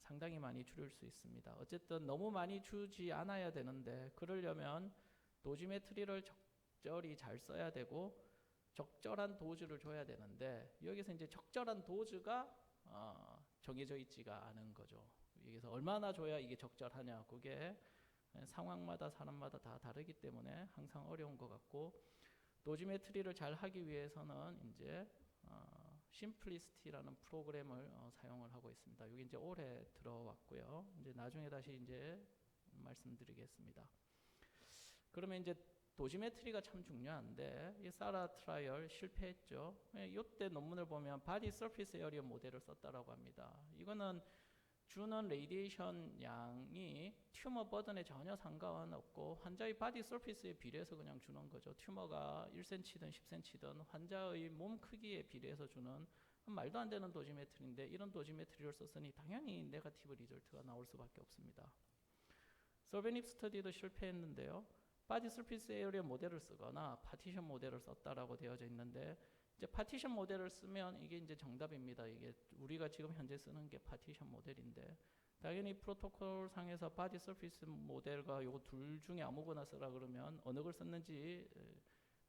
상당히 많이 줄일 수 있습니다. 어쨌든 너무 많이 주지 않아야 되는데, 그러려면 도지메트리를 적절히 잘 써야 되고 적절한 도즈를 줘야 되는데, 여기서 이제 적절한 도즈가 정해져 있지가 않은 거죠. 여기서 얼마나 줘야 이게 적절하냐, 그게 상황마다 사람마다 다 다르기 때문에 항상 어려운 것 같고, 도지메트리를 잘 하기 위해서는 이제 심플리스티라는 프로그램을 사용을 하고 있습니다. 여기 이제 올해 들어왔고요. 이제 나중에 다시 이제 말씀드리겠습니다. 그러면 이제 도지메트리가 참 중요한데, 이 사라 트라이얼 실패했죠. 이때 논문을 보면 바디 서피스 에어리어 모델을 썼다라고 합니다. 이거는 주는 레디에이션 양이 튜머 버든에 전혀 상관없고 환자의 바디 서피스에 비례해서 그냥 주는 거죠. 튜머가 1cm든 10cm든 환자의 몸 크기에 비례해서 주는 말도 안 되는 도지메트리인데, 이런 도지메트리를 썼으니 당연히 네거티브 리절트가 나올 수밖에 없습니다. 서베닙 스터디도 실패했는데요. 바디 서피스 에어리어 모델을 쓰거나 파티션 모델을 썼다라고 되어져 있는데, 이제 파티션 모델을 쓰면 이게 이제 정답입니다. 이게 우리가 지금 현재 쓰는 게 파티션 모델인데, 당연히 프로토콜 상에서 바디 서피스 모델과 요거 둘 중에 아무거나 쓰라 그러면 어느 걸 썼는지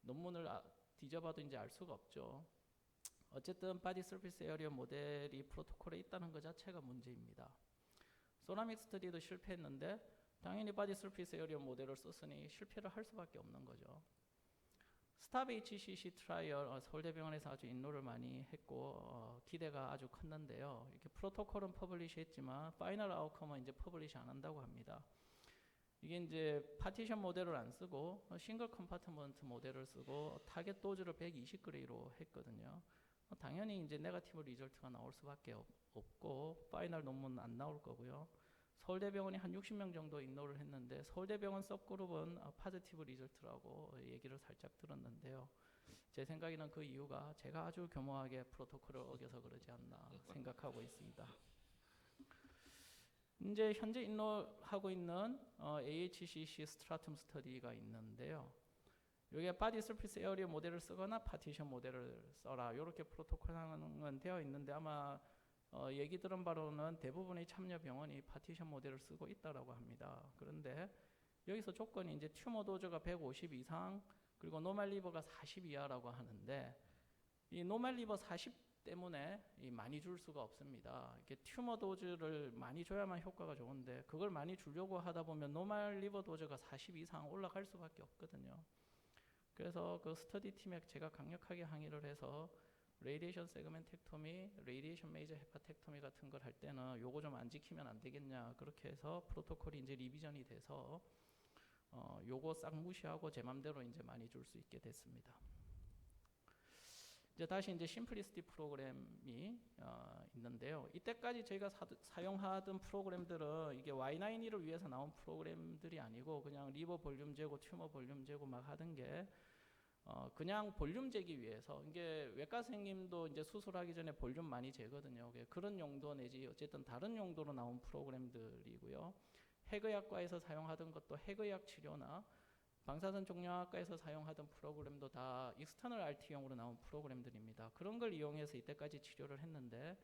논문을 뒤져봐도 이제 알 수가 없죠. 어쨌든 바디 서피스 에어리어 모델이 프로토콜에 있다는 것 자체가 문제입니다. 소나믹 스터디도 실패했는데 당연히 바디 서피스 에어리어 모델을 썼으니 실패를 할 수밖에 없는 거죠. 스탑 HCC 트라이얼 서울대병원에서 아주 인로를 많이 했고 기대가 아주 컸는데요. 이렇게 프로토콜은 퍼블리시 했지만 파이널 아웃컴은 이제 퍼블리시 안 한다고 합니다. 이게 이제 파티션 모델을 안 쓰고 싱글 컴파트먼트 모델을 쓰고 타겟 도즈를 120그레이로 했거든요. 당연히 이제 네거티브 리절트가 나올 수밖에 없고 파이널 논문은 안 나올 거고요. 서울대병원이 한 60명 정도 인로를 했는데 서울대병원 서브그룹은 파지티브 리절트라고 얘기를 살짝 들었는데요. 제 생각에는 그 이유가 제가 아주 교묘하게 프로토콜을 어겨서 그러지 않나 생각하고 있습니다. 이제 현재 인로하고 있는 AHCC 스트라툼 스터디가 있는데요. 여기에 바디 서피스 에어리어 모델을 쓰거나 파티션 모델을 써라 이렇게 프로토콜은 되어 있는데 아마 얘기 들은 바로는 대부분의 참여 병원이 파티션 모델을 쓰고 있다라고 합니다. 그런데 여기서 조건이 이제 튜머 도저가 150 이상 그리고 노멀 리버가 40 이하라고 하는데 이 노멀 리버 40 때문에 많이 줄 수가 없습니다. 이렇게 튜머 도즈를 많이 줘야만 효과가 좋은데 그걸 많이 주려고 하다 보면 노멀 리버 도저가 40 이상 올라갈 수밖에 없거든요. 그래서 그 스터디 팀에 제가 강력하게 항의를 해서 레이디에이션 세그멘텍토미, 레이디에이션 메이저 헤파텍토미 같은 걸 할 때는 요거 좀 안 지키면 안 되겠냐 그렇게 해서 프로토콜이 이제 리비전이 돼서 요거 싹 무시하고 제 맘대로 이제 많이 줄 수 있게 됐습니다. 이제 다시 이제 심플리시티 프로그램이 있는데요. 이때까지 저희가 사용하던 프로그램들은 이게 Y9E를 위해서 나온 프로그램들이 아니고 그냥 리버 볼륨 재고, 튜머 볼륨 재고 막 하던 게 그냥 볼륨 재기 위해서 이게 외과 선생님도 이제 수술하기 전에 볼륨 많이 재거든요. 그런 용도 내지 어쨌든 다른 용도로 나온 프로그램들이고요. 핵의학과에서 사용하던 것도 핵의학 치료나 방사선 종양학과에서 사용하던 프로그램도 다 익스터널 RT용으로 나온 프로그램들입니다. 그런 걸 이용해서 이때까지 치료를 했는데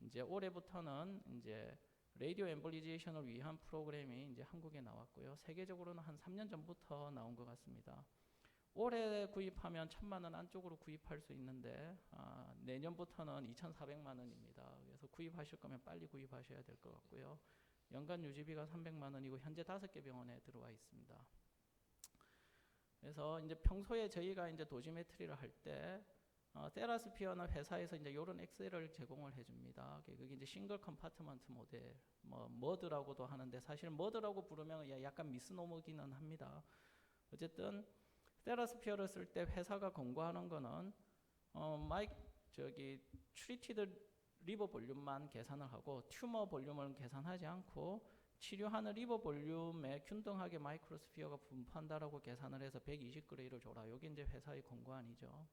이제 올해부터는 이제 라디오 엠볼리제이션을 위한 프로그램이 이제 한국에 나왔고요. 세계적으로는 한 3년 전부터 나온 것 같습니다. 올해 구입하면 1,000만 원 안쪽으로 구입할 수 있는데 내년부터는 2,400만 원입니다. 그래서 구입하실 거면 빨리 구입하셔야 될 것 같고요. 연간 유지비가 300만 원이고 현재 5개 병원에 들어와 있습니다. 그래서 이제 평소에 저희가 이제 도지메트리를 할 때 테라스피어나 회사에서 이제 이런 엑셀을 제공을 해줍니다. 그게 이제 싱글 컴파트먼트 모델, 머드라고도 하는데 사실 머드라고 부르면 약간 미스노머기는 합니다. 어쨌든 테라스피어를 쓸 때 회사가 권고하는 거는 트리티드 리버 볼륨만 계산을 하고 튜머 볼륨을 계산하지 않고 치료하는 리버 볼륨에 균등하게 마이크로스피어가 분포한다라고 계산을 해서 120그레이를 줘라. 여기 이제 회사의 권고안이죠.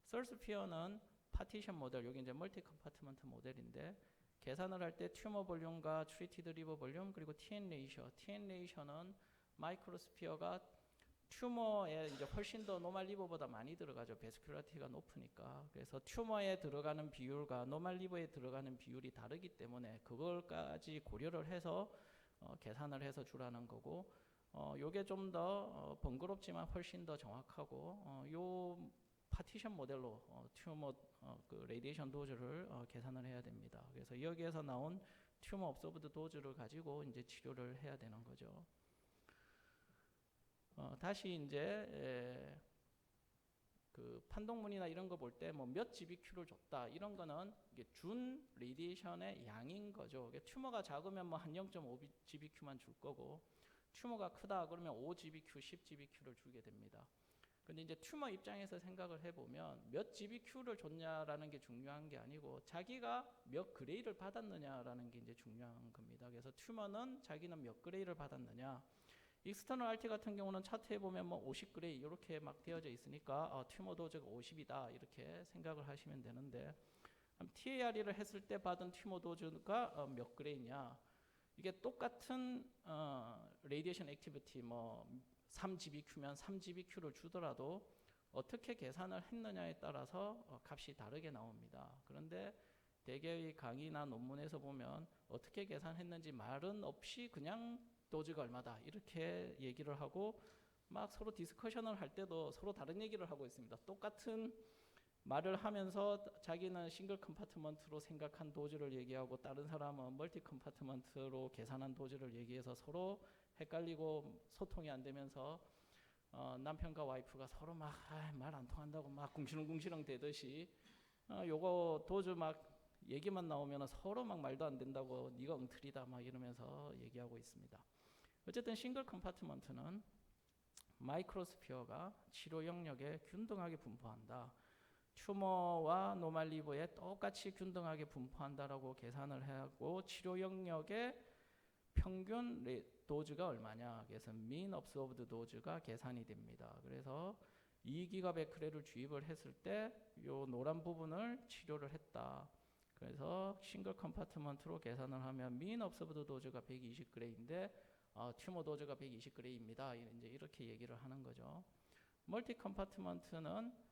썰스피어는 파티션 모델, 여기 이제 멀티 컴파트먼트 모델인데 계산을 할 때 튜머 볼륨과 트리티드 리버 볼륨 그리고 TN 레이셔. TN 레이셔는 마이크로스피어가 튜머에 이제 훨씬 더 노멀 리버보다 많이 들어가죠. 베스큘라티가 높으니까. 그래서 튜머에 들어가는 비율과 노멀 리버에 들어가는 비율이 다르기 때문에 그걸까지 고려를 해서 계산을 해서 주라는 거고 요게 좀 더 번거롭지만 훨씬 더 정확하고 요 파티션 모델로 튜머 그 레디에이션 도즈를 계산을 해야 됩니다. 그래서 여기에서 나온 튜머 업소브드 도즈를 가지고 이제 치료를 해야 되는 거죠. 다시 이제 그 판독문이나 이런 거 볼 때 뭐 몇 GBQ를 줬다 이런 거는 이게 준 레디에이션의 양인 거죠. 튜머가 작으면 뭐 한 0.5 GBQ만 줄 거고 튜머가 크다 그러면 5 GBQ, 10 GBQ를 주게 됩니다. 근데 이제 튜머 입장에서 생각을 해보면 몇 GBQ를 줬냐라는 게 중요한 게 아니고 자기가 몇 그레이를 받았느냐라는 게 이제 중요한 겁니다. 그래서 튜머는 자기는 몇 그레이를 받았느냐. 익스터널 RT 같은 경우는 차트에 보면 뭐 50그레이 이렇게 막 되어져 있으니까 튜머 도즈가 50이다 이렇게 생각을 하시면 되는데 TARE를 했을 때 받은 튜머 도즈가 몇 그레이냐. 이게 똑같은 레디에이션 액티비티 뭐 3GBQ면 3GBQ를 주더라도 어떻게 계산을 했느냐에 따라서 값이 다르게 나옵니다. 그런데 대개의 강의나 논문에서 보면 어떻게 계산했는지 말은 없이 그냥 도즈가 얼마다 이렇게 얘기를 하고 막 서로 디스커션을 할 때도 서로 다른 얘기를 하고 있습니다. 똑같은 말을 하면서 자기는 싱글 컴파트먼트로 생각한 도즈를 얘기하고 다른 사람은 멀티 컴파트먼트로 계산한 도즈를 얘기해서 서로 헷갈리고 소통이 안 되면서 남편과 와이프가 서로 막 말 안 통한다고 막 궁시렁궁시렁 대듯이 요거 도즈 막 얘기만 나오면 서로 막 말도 안 된다고 네가 엉터리다 막 이러면서 얘기하고 있습니다. 어쨌든 싱글 컴파트먼트는 마이크로스피어가 치료 영역에 균등하게 분포한다. 튜머와 노멀 리버에 똑같이 균등하게 분포한다라고 계산을 하고 치료 영역에 평균 도즈가 얼마냐? 그래서 mean observed 도즈가 계산이 됩니다. 그래서 2기가베크렐을 주입을 했을 때 요 노란 부분을 치료를 했다. 그래서 싱글 컴파트먼트로 계산을 하면 mean observed 도즈가 120g인데 튜머 도즈가 120g입니다. 이제 이렇게 얘기를 하는 거죠. 멀티 컴파트먼트는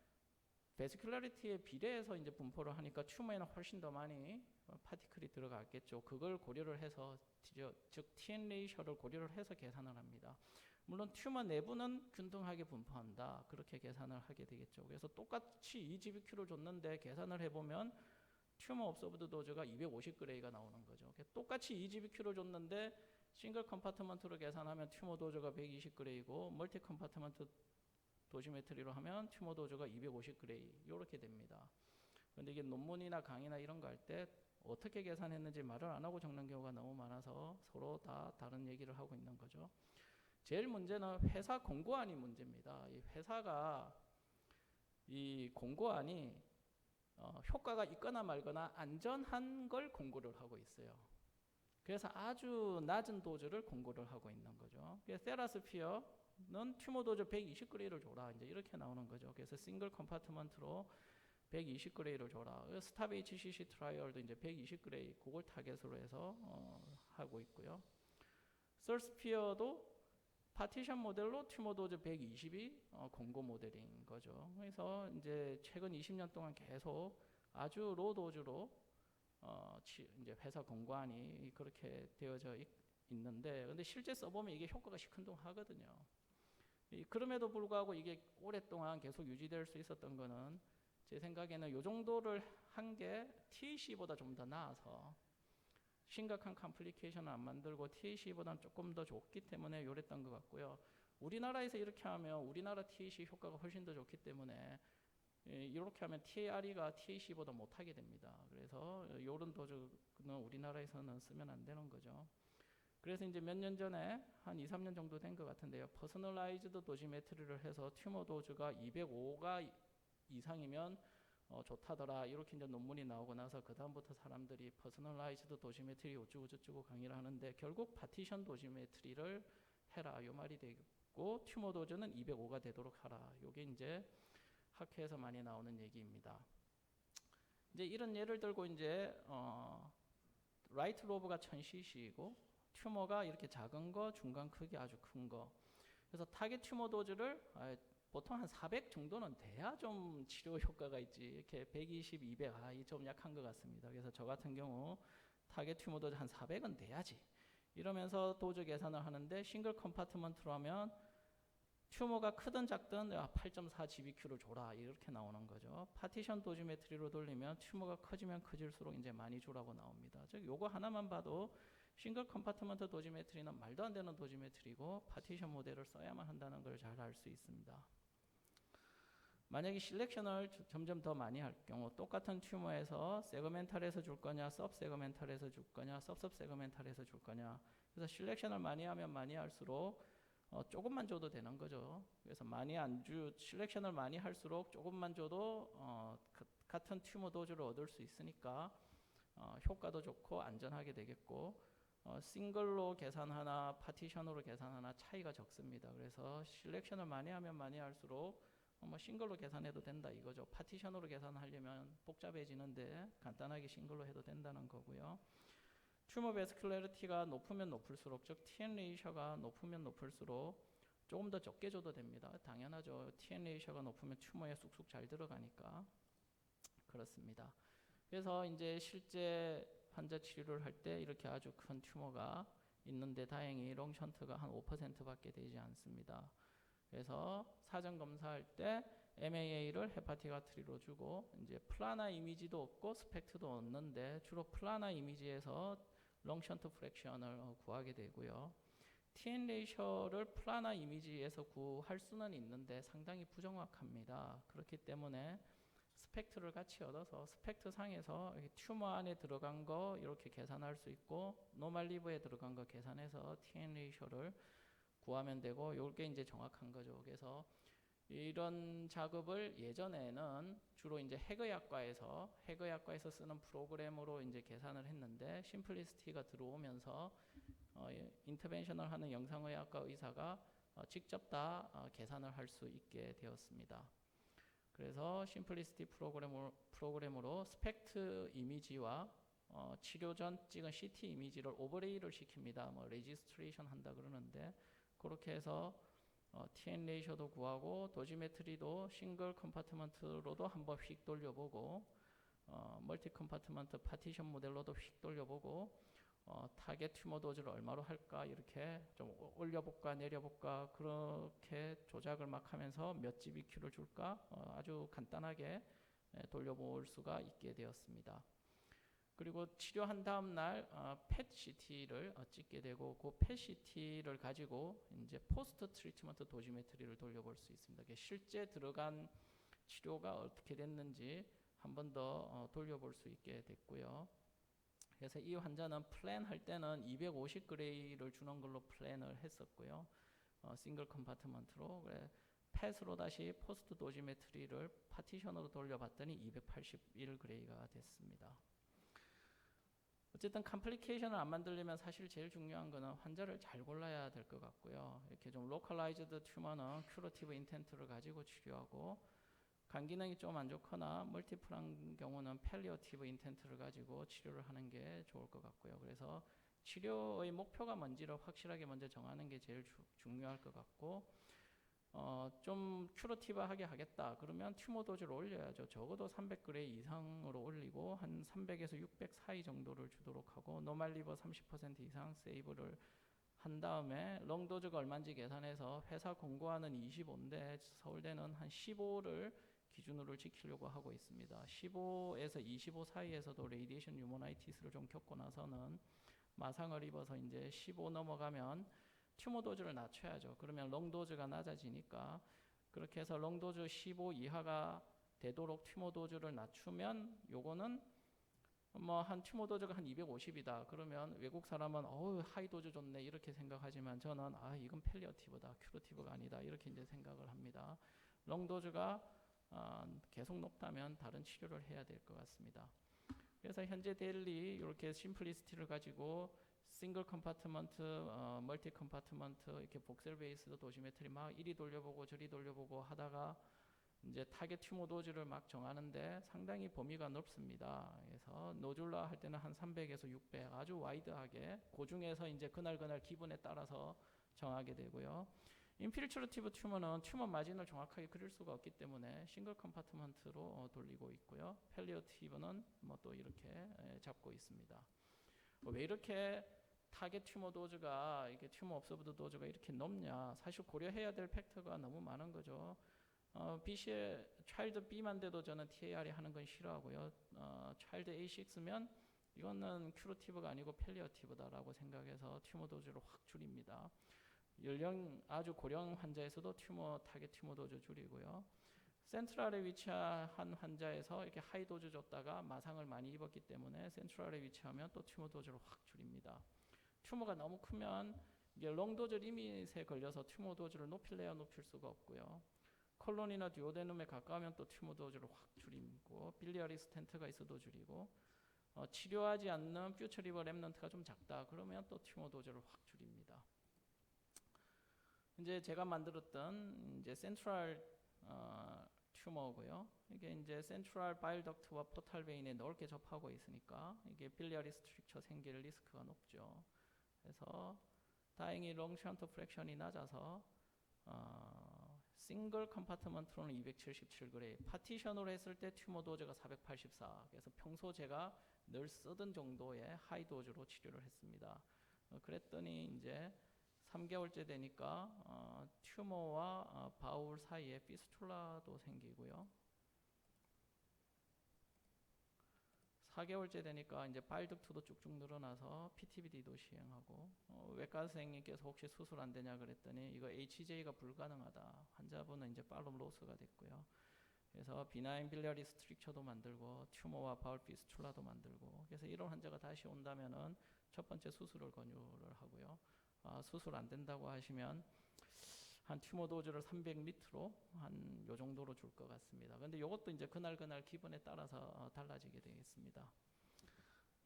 베스큘러리티에 비례해서 이제 분포를 하니까 튜머에는 훨씬 더 많이 파티클이 들어갔겠죠. 그걸 고려를 해서 즉 TN 레이셔를 고려를 해서 계산을 합니다. 물론 튜머 내부는 균등하게 분포한다. 그렇게 계산을 하게 되겠죠. 그래서 똑같이 EGBQ를 줬는데 계산을 해보면 튜머 옵서브드 도즈가 250g가 나오는 거죠. 똑같이 EGBQ를 줬는데 싱글 컴파트먼트로 계산하면 튜머 도즈가 120g이고 멀티 컴파트먼트 도시메트리로 하면 튜머 도즈가 250g 이렇게 됩니다. 그런데 이게 논문이나 강의나 이런 거 할 때 어떻게 계산했는지 말을 안 하고 적는 경우가 너무 많아서 서로 다 다른 얘기를 하고 있는 거죠. 제일 문제는 회사 공고안이 문제입니다. 이 회사가 이 공고안이 효과가 있거나 말거나 안전한 걸 공고를 하고 있어요. 그래서 아주 낮은 도즈를 공고를 하고 있는 거죠. 그래서 세라스피어는 튜머 도즈 120g를 줘라. 이제 이렇게 나오는 거죠. 그래서 싱글 컴파트먼트로 120g를 줘라. 스탑 HCC 트라이얼도 이제 120g 그걸 타겟으로 해서 하고 있고요. 썰스피어도 파티션 모델로 튜머 도즈 120이 공고 모델인 거죠. 그래서 이제 최근 20년 동안 계속 아주 로 도즈로 이제 회사 공고안이 그렇게 되어져 있는데, 근데 실제 써보면 이게 효과가 시큰둥하거든요. 그럼에도 불구하고 이게 오랫동안 계속 유지될 수 있었던 거는 제 생각에는 이 정도를 한 게 TAC보다 좀 더 나아서 심각한 컴플리케이션을 안 만들고 TAC보다는 조금 더 좋기 때문에 요랬던 것 같고요. 우리나라에서 이렇게 하면 우리나라 TAC 효과가 훨씬 더 좋기 때문에 이렇게 하면 TARE가 TAC보다 못하게 됩니다. 그래서 요런 도즈는 우리나라에서는 쓰면 안 되는 거죠. 그래서 이제 몇 년 전에 한 2, 3년 정도 된 것 같은데요. 퍼스널라이즈드 도지메트리를 해서 튜머 도즈가 205가 이상이면 좋다더라. 이렇게 이제 논문이 나오고 나서 그 다음부터 사람들이 퍼스널라이즈드 도지메트리 어쩌고 저쩌고 강의를 하는데 결국 파티션 도지메트리를 해라. 요 말이 되고 튜머 도즈는 205가 되도록 하라. 요게 이제 학회에서 많이 나오는 얘기입니다. 이제 이런 예를 들고 이제 라이트 로브가 1000cc이고 튜머가 이렇게 작은 거, 중간 크기 아주 큰 거. 그래서 타겟 튜머 도즈를 보통 한 400 정도는 돼야 좀 치료 효과가 있지. 이렇게 120, 200, 이 좀 약한 것 같습니다. 그래서 저 같은 경우 타겟 튜머 도즈 한 400은 돼야지. 이러면서 도즈 계산을 하는데 싱글 컴파트먼트로 하면 튜머가 크든 작든 8.4 GBQ를 줘라. 이렇게 나오는 거죠. 파티션 도지메트리로 돌리면 튜머가 커지면 커질수록 이제 많이 주라고 나옵니다. 즉 요거 하나만 봐도 싱글 컴파트먼트 도지메트리는 말도 안 되는 도지메트리고 파티션 모델을 써야만 한다는 걸 잘 알 수 있습니다. 만약에 실렉션을 점점 더 많이 할 경우 똑같은 튜머에서 세그멘탈에서 줄 거냐, 섭세그멘탈에서 줄 거냐, 섭섭세그멘탈에서 줄 거냐. 그래서 실렉션을 많이 하면 많이 할수록 조금만 줘도 되는 거죠. 그래서 실렉션을 많이 할수록 조금만 줘도 같은 튜머 도즈를 얻을 수 있으니까 효과도 좋고 안전하게 되겠고 싱글로 계산하나 파티션으로 계산하나 차이가 적습니다. 그래서 실렉션을 많이 하면 많이 할수록 싱글로 계산해도 된다 이거죠. 파티션으로 계산하려면 복잡해지는데 간단하게 싱글로 해도 된다는 거고요. 튜머 베스큘러리티가 높으면 높을수록 즉 TN 레이셔가 높으면 높을수록 조금 더 적게 줘도 됩니다. 당연하죠. TN 레이셔가 높으면 튜머에 쑥쑥 잘 들어가니까 그렇습니다. 그래서 이제 실제 환자 치료를 할 때 이렇게 아주 큰 튜머가 있는데 다행히 롱션트가 한 5%밖에 되지 않습니다. 그래서 사전 검사할 때 MAA를 헤파티가트리로 주고 이제 플라나 이미지도 없고 스펙트도 없는데 주로 플라나 이미지에서 롱션트 프랙션을 구하게 되고요. TN 레이셔를 플라나 이미지에서 구할 수는 있는데 상당히 부정확합니다. 그렇기 때문에 스펙트를 같이 얻어서 스펙트 상에서 튜머 안에 들어간 거 이렇게 계산할 수 있고 노멀 리브에 들어간 거 계산해서 TN 레이셔를 구하면 되고 이게 이제 정확한 거죠. 그래서 이런 작업을 예전에는 주로 이제 해거약과에서 쓰는 프로그램으로 이제 계산을 했는데 심플리시티가 들어오면서 인터벤션을 하는 영상의학과 의사가 직접 다 계산을 할 수 있게 되었습니다. 그래서 심플리시티 프로그램으로 스펙트 이미지와 치료 전 찍은 CT 이미지를 오버레이를 시킵니다. 뭐 레지스트레이션 한다 그러는데 그렇게 해서 TN 레이셔도 구하고 도지메트리도 싱글 컴파트먼트로도 한번 휙 돌려보고 멀티 컴파트먼트 파티션 모델로도 휙 돌려보고 타겟 튜머 도즈를 얼마로 할까 이렇게 좀 올려볼까 내려볼까 그렇게 조작을 막 하면서 몇 GBQ를 줄까 아주 간단하게 돌려볼 수가 있게 되었습니다. 그리고 치료한 다음 날 펫 CT를 찍게 되고 그 펫 CT를 가지고 이제 포스트 트리트먼트 도지메트리를 돌려볼 수 있습니다. 실제 들어간 치료가 어떻게 됐는지 한 번 더 돌려볼 수 있게 됐고요. 그래서 이 환자는 플랜할 때는 250그레이를 주는 걸로 플랜을 했었고요. 싱글 컴파트먼트로 그래 펫으로 다시 포스트 도지메트리를 파티션으로 돌려봤더니 281그레이가 됐습니다. 어쨌든 컴플리케이션을 안 만들려면 사실 제일 중요한 거는 환자를 잘 골라야 될 것 같고요. 이렇게 좀 로컬라이즈드 튜머는 큐러티브 인텐트를 가지고 치료하고 간 기능이 좀 안 좋거나 멀티플한 경우는 팰리어티브 인텐트를 가지고 치료를 하는 게 좋을 것 같고요. 그래서 치료의 목표가 뭔지를 확실하게 먼저 정하는 게 제일 중요할 것 같고 좀 큐러티브하게 하겠다 그러면 튜머 도즈를 올려야죠. 적어도 300그레이 이상으로 올리고 한 300에서 600 사이 정도를 주도록 하고 노말 리버 30% 이상 세이브를 한 다음에 롱 도즈가 얼마인지 계산해서 회사 공고하는 25인데 서울대는 한 15를 기준으로 지키려고 하고 있습니다. 15에서 25 사이에서도 레이디에이션 뉴모나이티스를 좀 겪고 나서는 마상을 입어서 이제 15 넘어가면 튜머 도즈를 낮춰야죠. 그러면 롱 도즈가 낮아지니까 그렇게 해서 롱 도즈 15 이하가 되도록 튜머 도즈를 낮추면 요거는 뭐 한 튜머 도즈가 한 250이다. 그러면 외국 사람은 하이 도즈 좋네 이렇게 생각하지만 저는 이건 팰리어티브다. 큐러티브가 아니다. 이렇게 이제 생각을 합니다. 롱 도즈가 계속 높다면 다른 치료를 해야 될 것 같습니다. 그래서 현재 데일리 이렇게 심플리시티를 가지고 싱글 컴파트먼트, 멀티 컴파트먼트 이렇게 복셀 베이스드 도시메트리 막 이리 돌려보고 저리 돌려보고 하다가 이제 타겟 튜머 도즈를 막 정하는데 상당히 범위가 넓습니다. 그래서 노듈라 할 때는 한 300에서 600 아주 와이드하게 그 중에서 이제 그날 기분에 따라서 정하게 되고요. 인필트러티브 튜머는 튜머 마진을 정확하게 그릴 수가 없기 때문에 싱글 컴파트먼트로 돌리고 있고요. 팰리어티브는 뭐 또 이렇게 잡고 있습니다. 왜 이렇게 타겟 튜머 도즈가 이게 튜머 업서브드 도즈가 이렇게 높냐? 사실 고려해야 될 팩터가 너무 많은 거죠. BC의 차일드 B만 돼도 저는 TAR이 하는 건 싫어하고요. 차일드 A6면 이거는 큐러티브가 아니고 팰리어티브다라고 생각해서 튜머 도즈를 확 줄입니다. 연령 아주 고령 환자에서도 타겟 튜머 도즈 줄이고요. 센트럴에 위치한 환자에서 이렇게 하이 도즈 줬다가 마상을 많이 입었기 때문에 센트럴에 위치하면 또 튜머 도즈를 확 줄입니다. 튜머가 너무 크면 이게 롱 도즈 리밋에 걸려서 튜머 도즈를 높일래야 높일 수가 없고요. 콜론이나 듀오데눔에 가까우면 또 튜머 도즈를 확 줄이고 빌리아리 스텐트가 있어도 줄이고 치료하지 않는 퓨처 리버 렘넌트가 좀 작다 그러면 또 튜머 도즈를 확 줄입니다. 이제 제가 만들었던 이제 센트럴 튜머고요. 이게 이제 센트럴 바일 덕트와 포탈 베인에 넓게 접하고 있으니까 이게 빌리아리 스트릭처 생길 리스크가 높죠. 그래서 다행히 롱 션트 프랙션이 낮아서 싱글 컴파트먼트로는 277그레이, 파티션으로 했을 때 튜머 도즈가 484. 그래서 평소 제가 늘 쓰던 정도의 하이 도즈로 치료를 했습니다. 그랬더니 이제 3개월째 되니까 튜머와 바울 사이에 피스툴라도 생기고요. 4개월째 되니까 이제 바일덕트도 쭉쭉 늘어나서 PTBD도 시행하고 외과 선생님께서 혹시 수술 안 되냐 그랬더니 이거 HJ가 불가능하다. 환자분은 이제 팔럼 로스가 됐고요. 그래서 비나인 빌리아리 스트릭처도 만들고 튜머와 바울 피스툴라도 만들고 그래서 이런 환자가 다시 온다면은 첫 번째 수술을 권유를 하고요. 수술 안 된다고 하시면 한 튜머 도즈를 300 밑으로 한 요 정도로 줄 것 같습니다. 근데 이것도 이제 그날 기분에 따라서 달라지게 되겠습니다.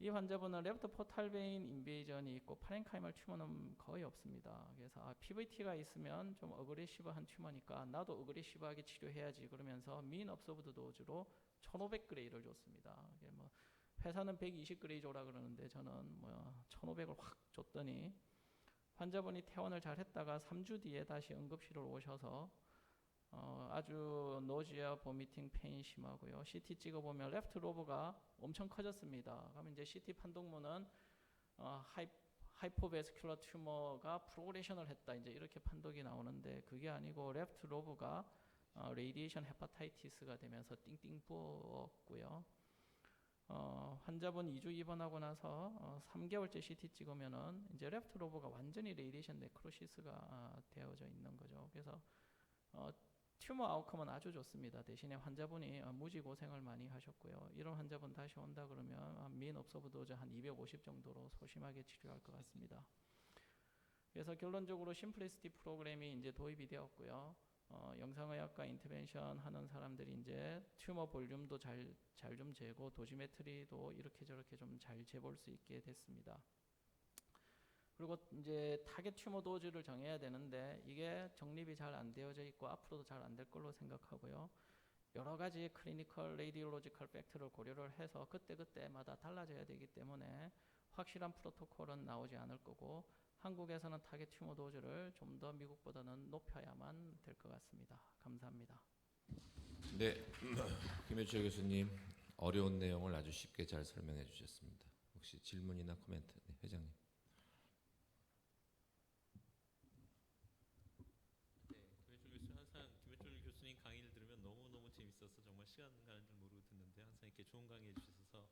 이 환자분은 레프트 포탈 베인 인베이전이 있고 파렌카이멀 튜머는 거의 없습니다. 그래서 PVT가 있으면 좀 어그레시브한 튜머니까 나도 어그레시브하게 치료해야지 그러면서 민 업서브드 도즈로 1500그레이를 줬습니다. 이게 뭐 회사는 120그레이 줘라 그러는데 저는 뭐 1500을 확 줬더니 환자분이 퇴원을 잘 했다가 3주 뒤에 다시 응급실로 오셔서 아주 노지아, 보미팅, 페인 심하고요. CT 찍어보면 레프트 로브가 엄청 커졌습니다. 그러면 이제 CT 판독문은 하이포베스큘러 튜머가 프로그레션을 했다. 이제 이렇게 판독이 나오는데 그게 아니고 레프트 로브가 레디에이션 헤파타이티스가 되면서 띵띵 부었고요. 환자분 2주 입원하고 나서 3개월째 CT 찍으면은 이제 레프트 로브가 완전히 레디에이션 네크로시스가 되어져 있는 거죠. 그래서 튜머 아웃컴은 아주 좋습니다. 대신에 환자분이 무지 고생을 많이 하셨고요. 이런 환자분 다시 온다 그러면 민 업서브 도즈 한 250 정도로 소심하게 치료할 것 같습니다. 그래서 결론적으로 심플리시티 프로그램이 이제 도입이 되었고요. 영상의학과 인터벤션 하는 사람들이 이제 튜머 볼륨도 잘 좀 재고 도지메트리도 이렇게 저렇게 좀 잘 재볼 수 있게 됐습니다. 그리고 이제 타겟 튜머 도즈를 정해야 되는데 이게 정립이 잘 안 되어져 있고 앞으로도 잘 안 될 걸로 생각하고요. 여러 가지 클리니컬 레디올로지컬 팩트를 고려를 해서 그때그때마다 달라져야 되기 때문에 확실한 프로토콜은 나오지 않을 거고 한국에서는 타겟 튜머 도즈를 좀 더 미국보다는 높여야만 될 것 같습니다. 감사합니다. 네, 김효철 교수님 어려운 내용을 아주 쉽게 잘 설명해 주셨습니다. 혹시 질문이나 코멘트? 네, 회장님. 네, 김효철 교수 항상 김효철 교수님 강의를 들으면 너무 재밌어서 정말 시간 가는 줄 모르고 듣는데 항상 이렇게 좋은 강의해 주셔서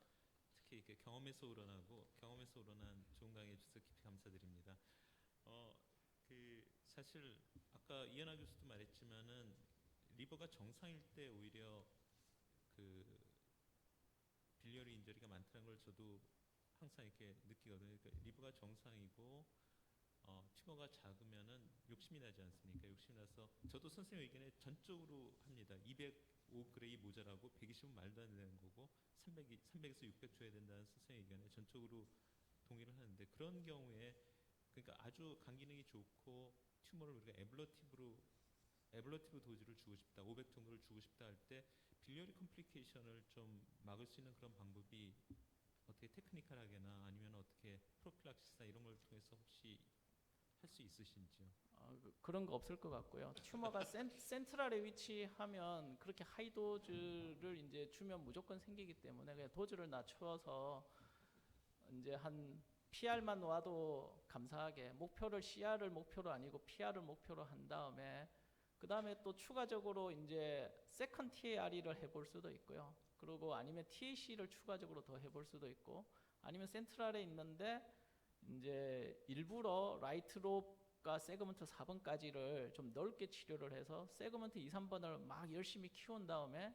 특히 이렇게 경험에서 우러난 좋은 강의해 주셔서 깊이 감사드립니다. 사실 아까 이현아 교수도 말했지만은 리버가 정상일 때 오히려 그 빌리어리 인저리가 많다는 걸 저도 항상 이렇게 느끼거든요. 그러니까 리버가 정상이고 튜머가 작으면은 욕심이 나지 않습니까? 욕심이 나서 저도 선생님 의견에 전적으로 합니다. 205그레이 모자라고 120은 말도 안 되는 거고 300에서 600 줘야 된다는 선생님 의견에 전적으로 동의를 하는데 그런 경우에 그러니까 아주 간 기능이 좋고 튜머를 우리가 에블러티브 도즈를 주고 싶다, 500 정도를 주고 싶다 할 때 빌리어리 컴플리케이션을 좀 막을 수 있는 그런 방법이 어떻게 테크니컬하게나 아니면 어떻게 프로필락시스나 이런 걸 통해서 혹시 할 수 있으신지요? 그런 거 없을 것 같고요. 튜머가 센트럴에 위치하면 그렇게 하이 도즈를 이제 주면 무조건 생기기 때문에 그냥 도즈를 낮춰서 이제 한 PR만 와도 감사하게 목표를 CR을 목표로 아니고 PR을 목표로 한 다음에 그 다음에 또 추가적으로 이제 세컨 TARE를 해볼 수도 있고요. 그리고 아니면 TAC를 추가적으로 더 해볼 수도 있고 아니면 센트럴에 있는데 이제 일부러 라이트 롭과 세그먼트 4번까지를 좀 넓게 치료를 해서 세그먼트 2, 3번을 막 열심히 키운 다음에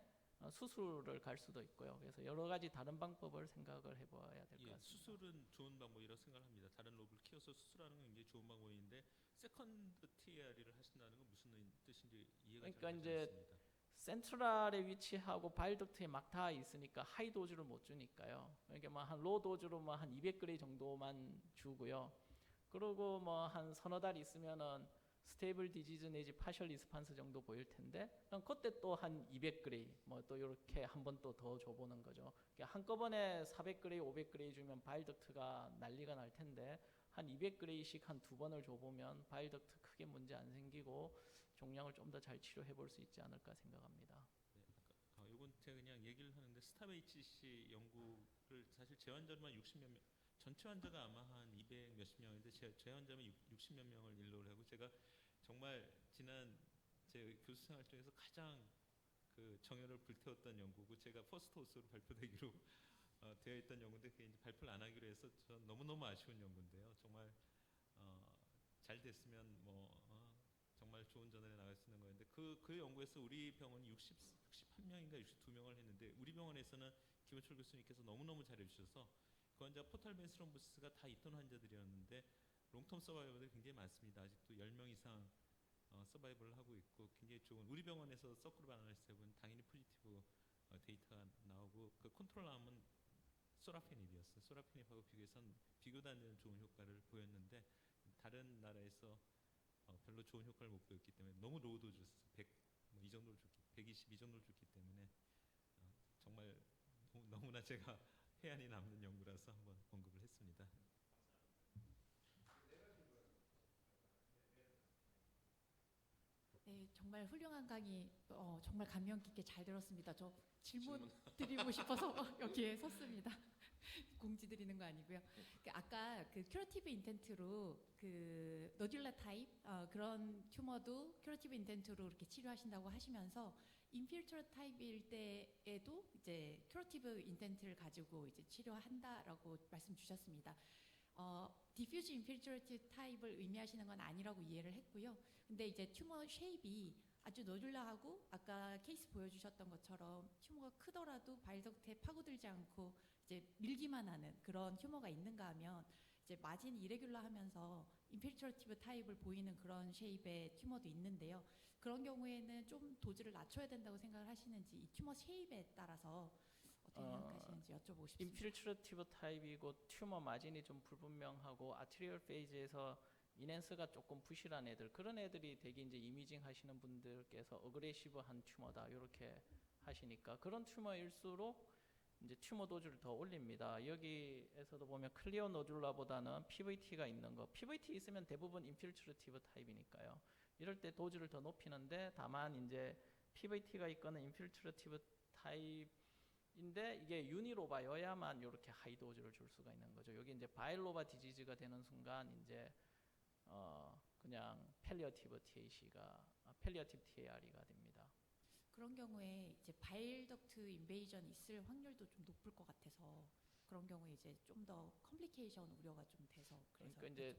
수술을 갈 수도 있고요. 그래서 여러 가지 다른 방법을 생각을 해봐야 될 것 같습니다. 수술은 좋은 방법이라고 생각합니다. 다른 로브를 키워서 수술하는 건 굉장히 좋은 방법인데 세컨드 TARE를 하신다는 건 무슨 뜻인지 이해가 그러니까 잘 되지 이제 않습니다. 센트럴에 위치하고 바일덕트에 막 다 있으니까 하이 도즈를 못 주니까요. 그러니까 뭐 한 로 도즈로 뭐 한 200그레이 정도만 주고요. 그리고 뭐 한 서너 달 있으면은 스테이블 디지즈 내지 파셜 리스판스 정도 보일 텐데 그럼 그때 또 한 200그레이 뭐 또 이렇게 한 번 또 더 줘보는 거죠. 그러니까 한꺼번에 400그레이, 500그레이 주면 바일덕트가 난리가 날 텐데 한 200그레이씩 한 두 번을 줘보면 바일덕트 크게 문제 안 생기고 종양을 좀 더 잘 치료해 볼 수 있지 않을까 생각합니다. 네, 이건 제가 그냥 얘기를 하는데 스탑 HC 연구를 사실 제 환자만 60몇 명, 전체 환자가 아마 한 200 몇십 명인데 제 환자만 60 몇 명을 인로를 하고 제가 정말 지난 제 교수 생활 중에서 가장 그 정열을 불태웠던 연구고 제가 퍼스트 호스로 발표되기로 되어 있던 연구인데 그게 이제 발표를 안 하기로 해서 전 너무너무 아쉬운 연구인데요. 정말 잘 됐으면 정말 좋은 저널에 나갈 수 있는 거였는데 그 연구에서 우리 병원이 61명인가 62명을 했는데 우리 병원에서는 김효철 교수님께서 너무너무 잘해주셔서 그 환자 포탈 벤 스럼보시스가 다 있던 환자들이었는데 롱텀 서바이벌들이 굉장히 많습니다. 아직도 10명 이상 서바이벌을 하고 있고 굉장히 좋은 우리 병원에서 서클 아나리시스 해보면 당연히 포지티브 데이터가 나오고 그 컨트롤 암은 소라페닙이었어요. 소라페닙하고 비교해선 비교도 안 되는 좋은 효과를 보였는데 다른 나라에서 별로 좋은 효과를 못 보였기 때문에 너무 로우 도즈 100이 정도를 줬기 120이 정도를 줬기 때문에 정말 너무나 제가 해안이 남는 연구라서 한번 언급을 했습니다. 네, 정말 훌륭한 강의, 정말 감명 깊게 잘 들었습니다. 저 질문 드리고 싶어서 여기에 섰습니다. 공지 드리는 거 아니고요. 아까 그 큐러티브 인텐트로 그 노듈라 타입 그런 튜머도 큐러티브 인텐트로 이렇게 치료하신다고 하시면서 인필트러 타입일 때에도 이제 큐러티브 인텐트를 가지고 이제 치료한다라고 말씀 주셨습니다. 디퓨즈 인필트러티브 타입을 의미하시는 건 아니라고 이해를 했고요. 근데 이제 튜머 쉐입이 아주 노듈라하고 아까 케이스 보여주셨던 것처럼 튜머가 크더라도 바일덕트에 파고들지 않고 이제 밀기만 하는 그런 튜머가 있는가 하면 이제 마진 이레귤러하면서 인필트러티브 타입을 보이는 그런 쉐입의 튜머도 있는데요. 그런 경우에는 좀 도즈를 낮춰야 된다고 생각을 하시는지 이 튜머 쉐입에 따라서 어떻게 생각하시는지 여쭤보고 싶습니다. 인필트러티브 타입이고 튜머 마진이 좀 불분명하고 아트리얼 페이지에서 이넨스가 조금 부실한 애들 그런 애들이 되게 이제 이미징 하시는 분들께서 어그레시브한 튜머다 이렇게 하시니까 그런 튜머일수록 이제 튜머 도즈를 더 올립니다. 여기에서도 보면 클리어 노듈라보다는 PVT가 있는 거 PVT 있으면 대부분 인필트러티브 타입이니까요. 이럴 때 도즈를 더 높이는데 다만 이제 PVT가 있거나 인필트러티브 타입인데 이게 유니로바여야만 이렇게 하이 도즈를 줄 수가 있는 거죠. 여기 이제 바일로바 디지즈가 되는 순간 이제 그냥 펠리어티브 TARE가 됩니다. 그런 경우에 이제 바일덕트 인베이전 있을 확률도 좀 높을 것 같아서 그런 경우에 이제 좀 더 컴플리케이션 우려가 좀 돼서 그래서 그러니까 이제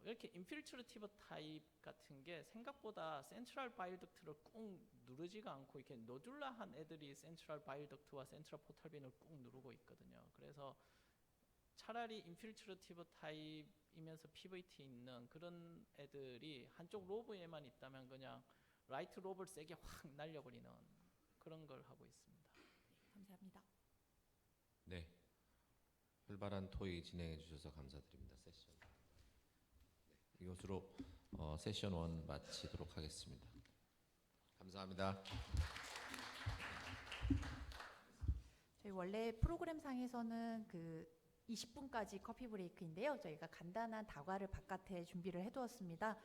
이렇게 인필트러티브 타입 같은 게 생각보다 센트럴 바일덕트를 꾹 누르지가 않고 이렇게 노듈라한 애들이 센트럴 바일덕트와 센트럴 포탈빈을 꾹 누르고 있거든요. 그래서 차라리 인필트러티브 타입이면서 PVT 있는 그런 애들이 한쪽 로브에만 있다면 그냥 라이트 로브를 세게 확 날려버리는 그런 걸 하고 있습니다. 감사합니다. 네, 활발한 토의 진행해 주셔서 감사드립니다. 세션. 네, 이것으로 세션 1 마치도록 하겠습니다. 감사합니다. 저희 원래 프로그램 상에서는 그 20분까지 커피 브레이크인데요. 저희가 간단한 다과를 바깥에 준비를 해두었습니다.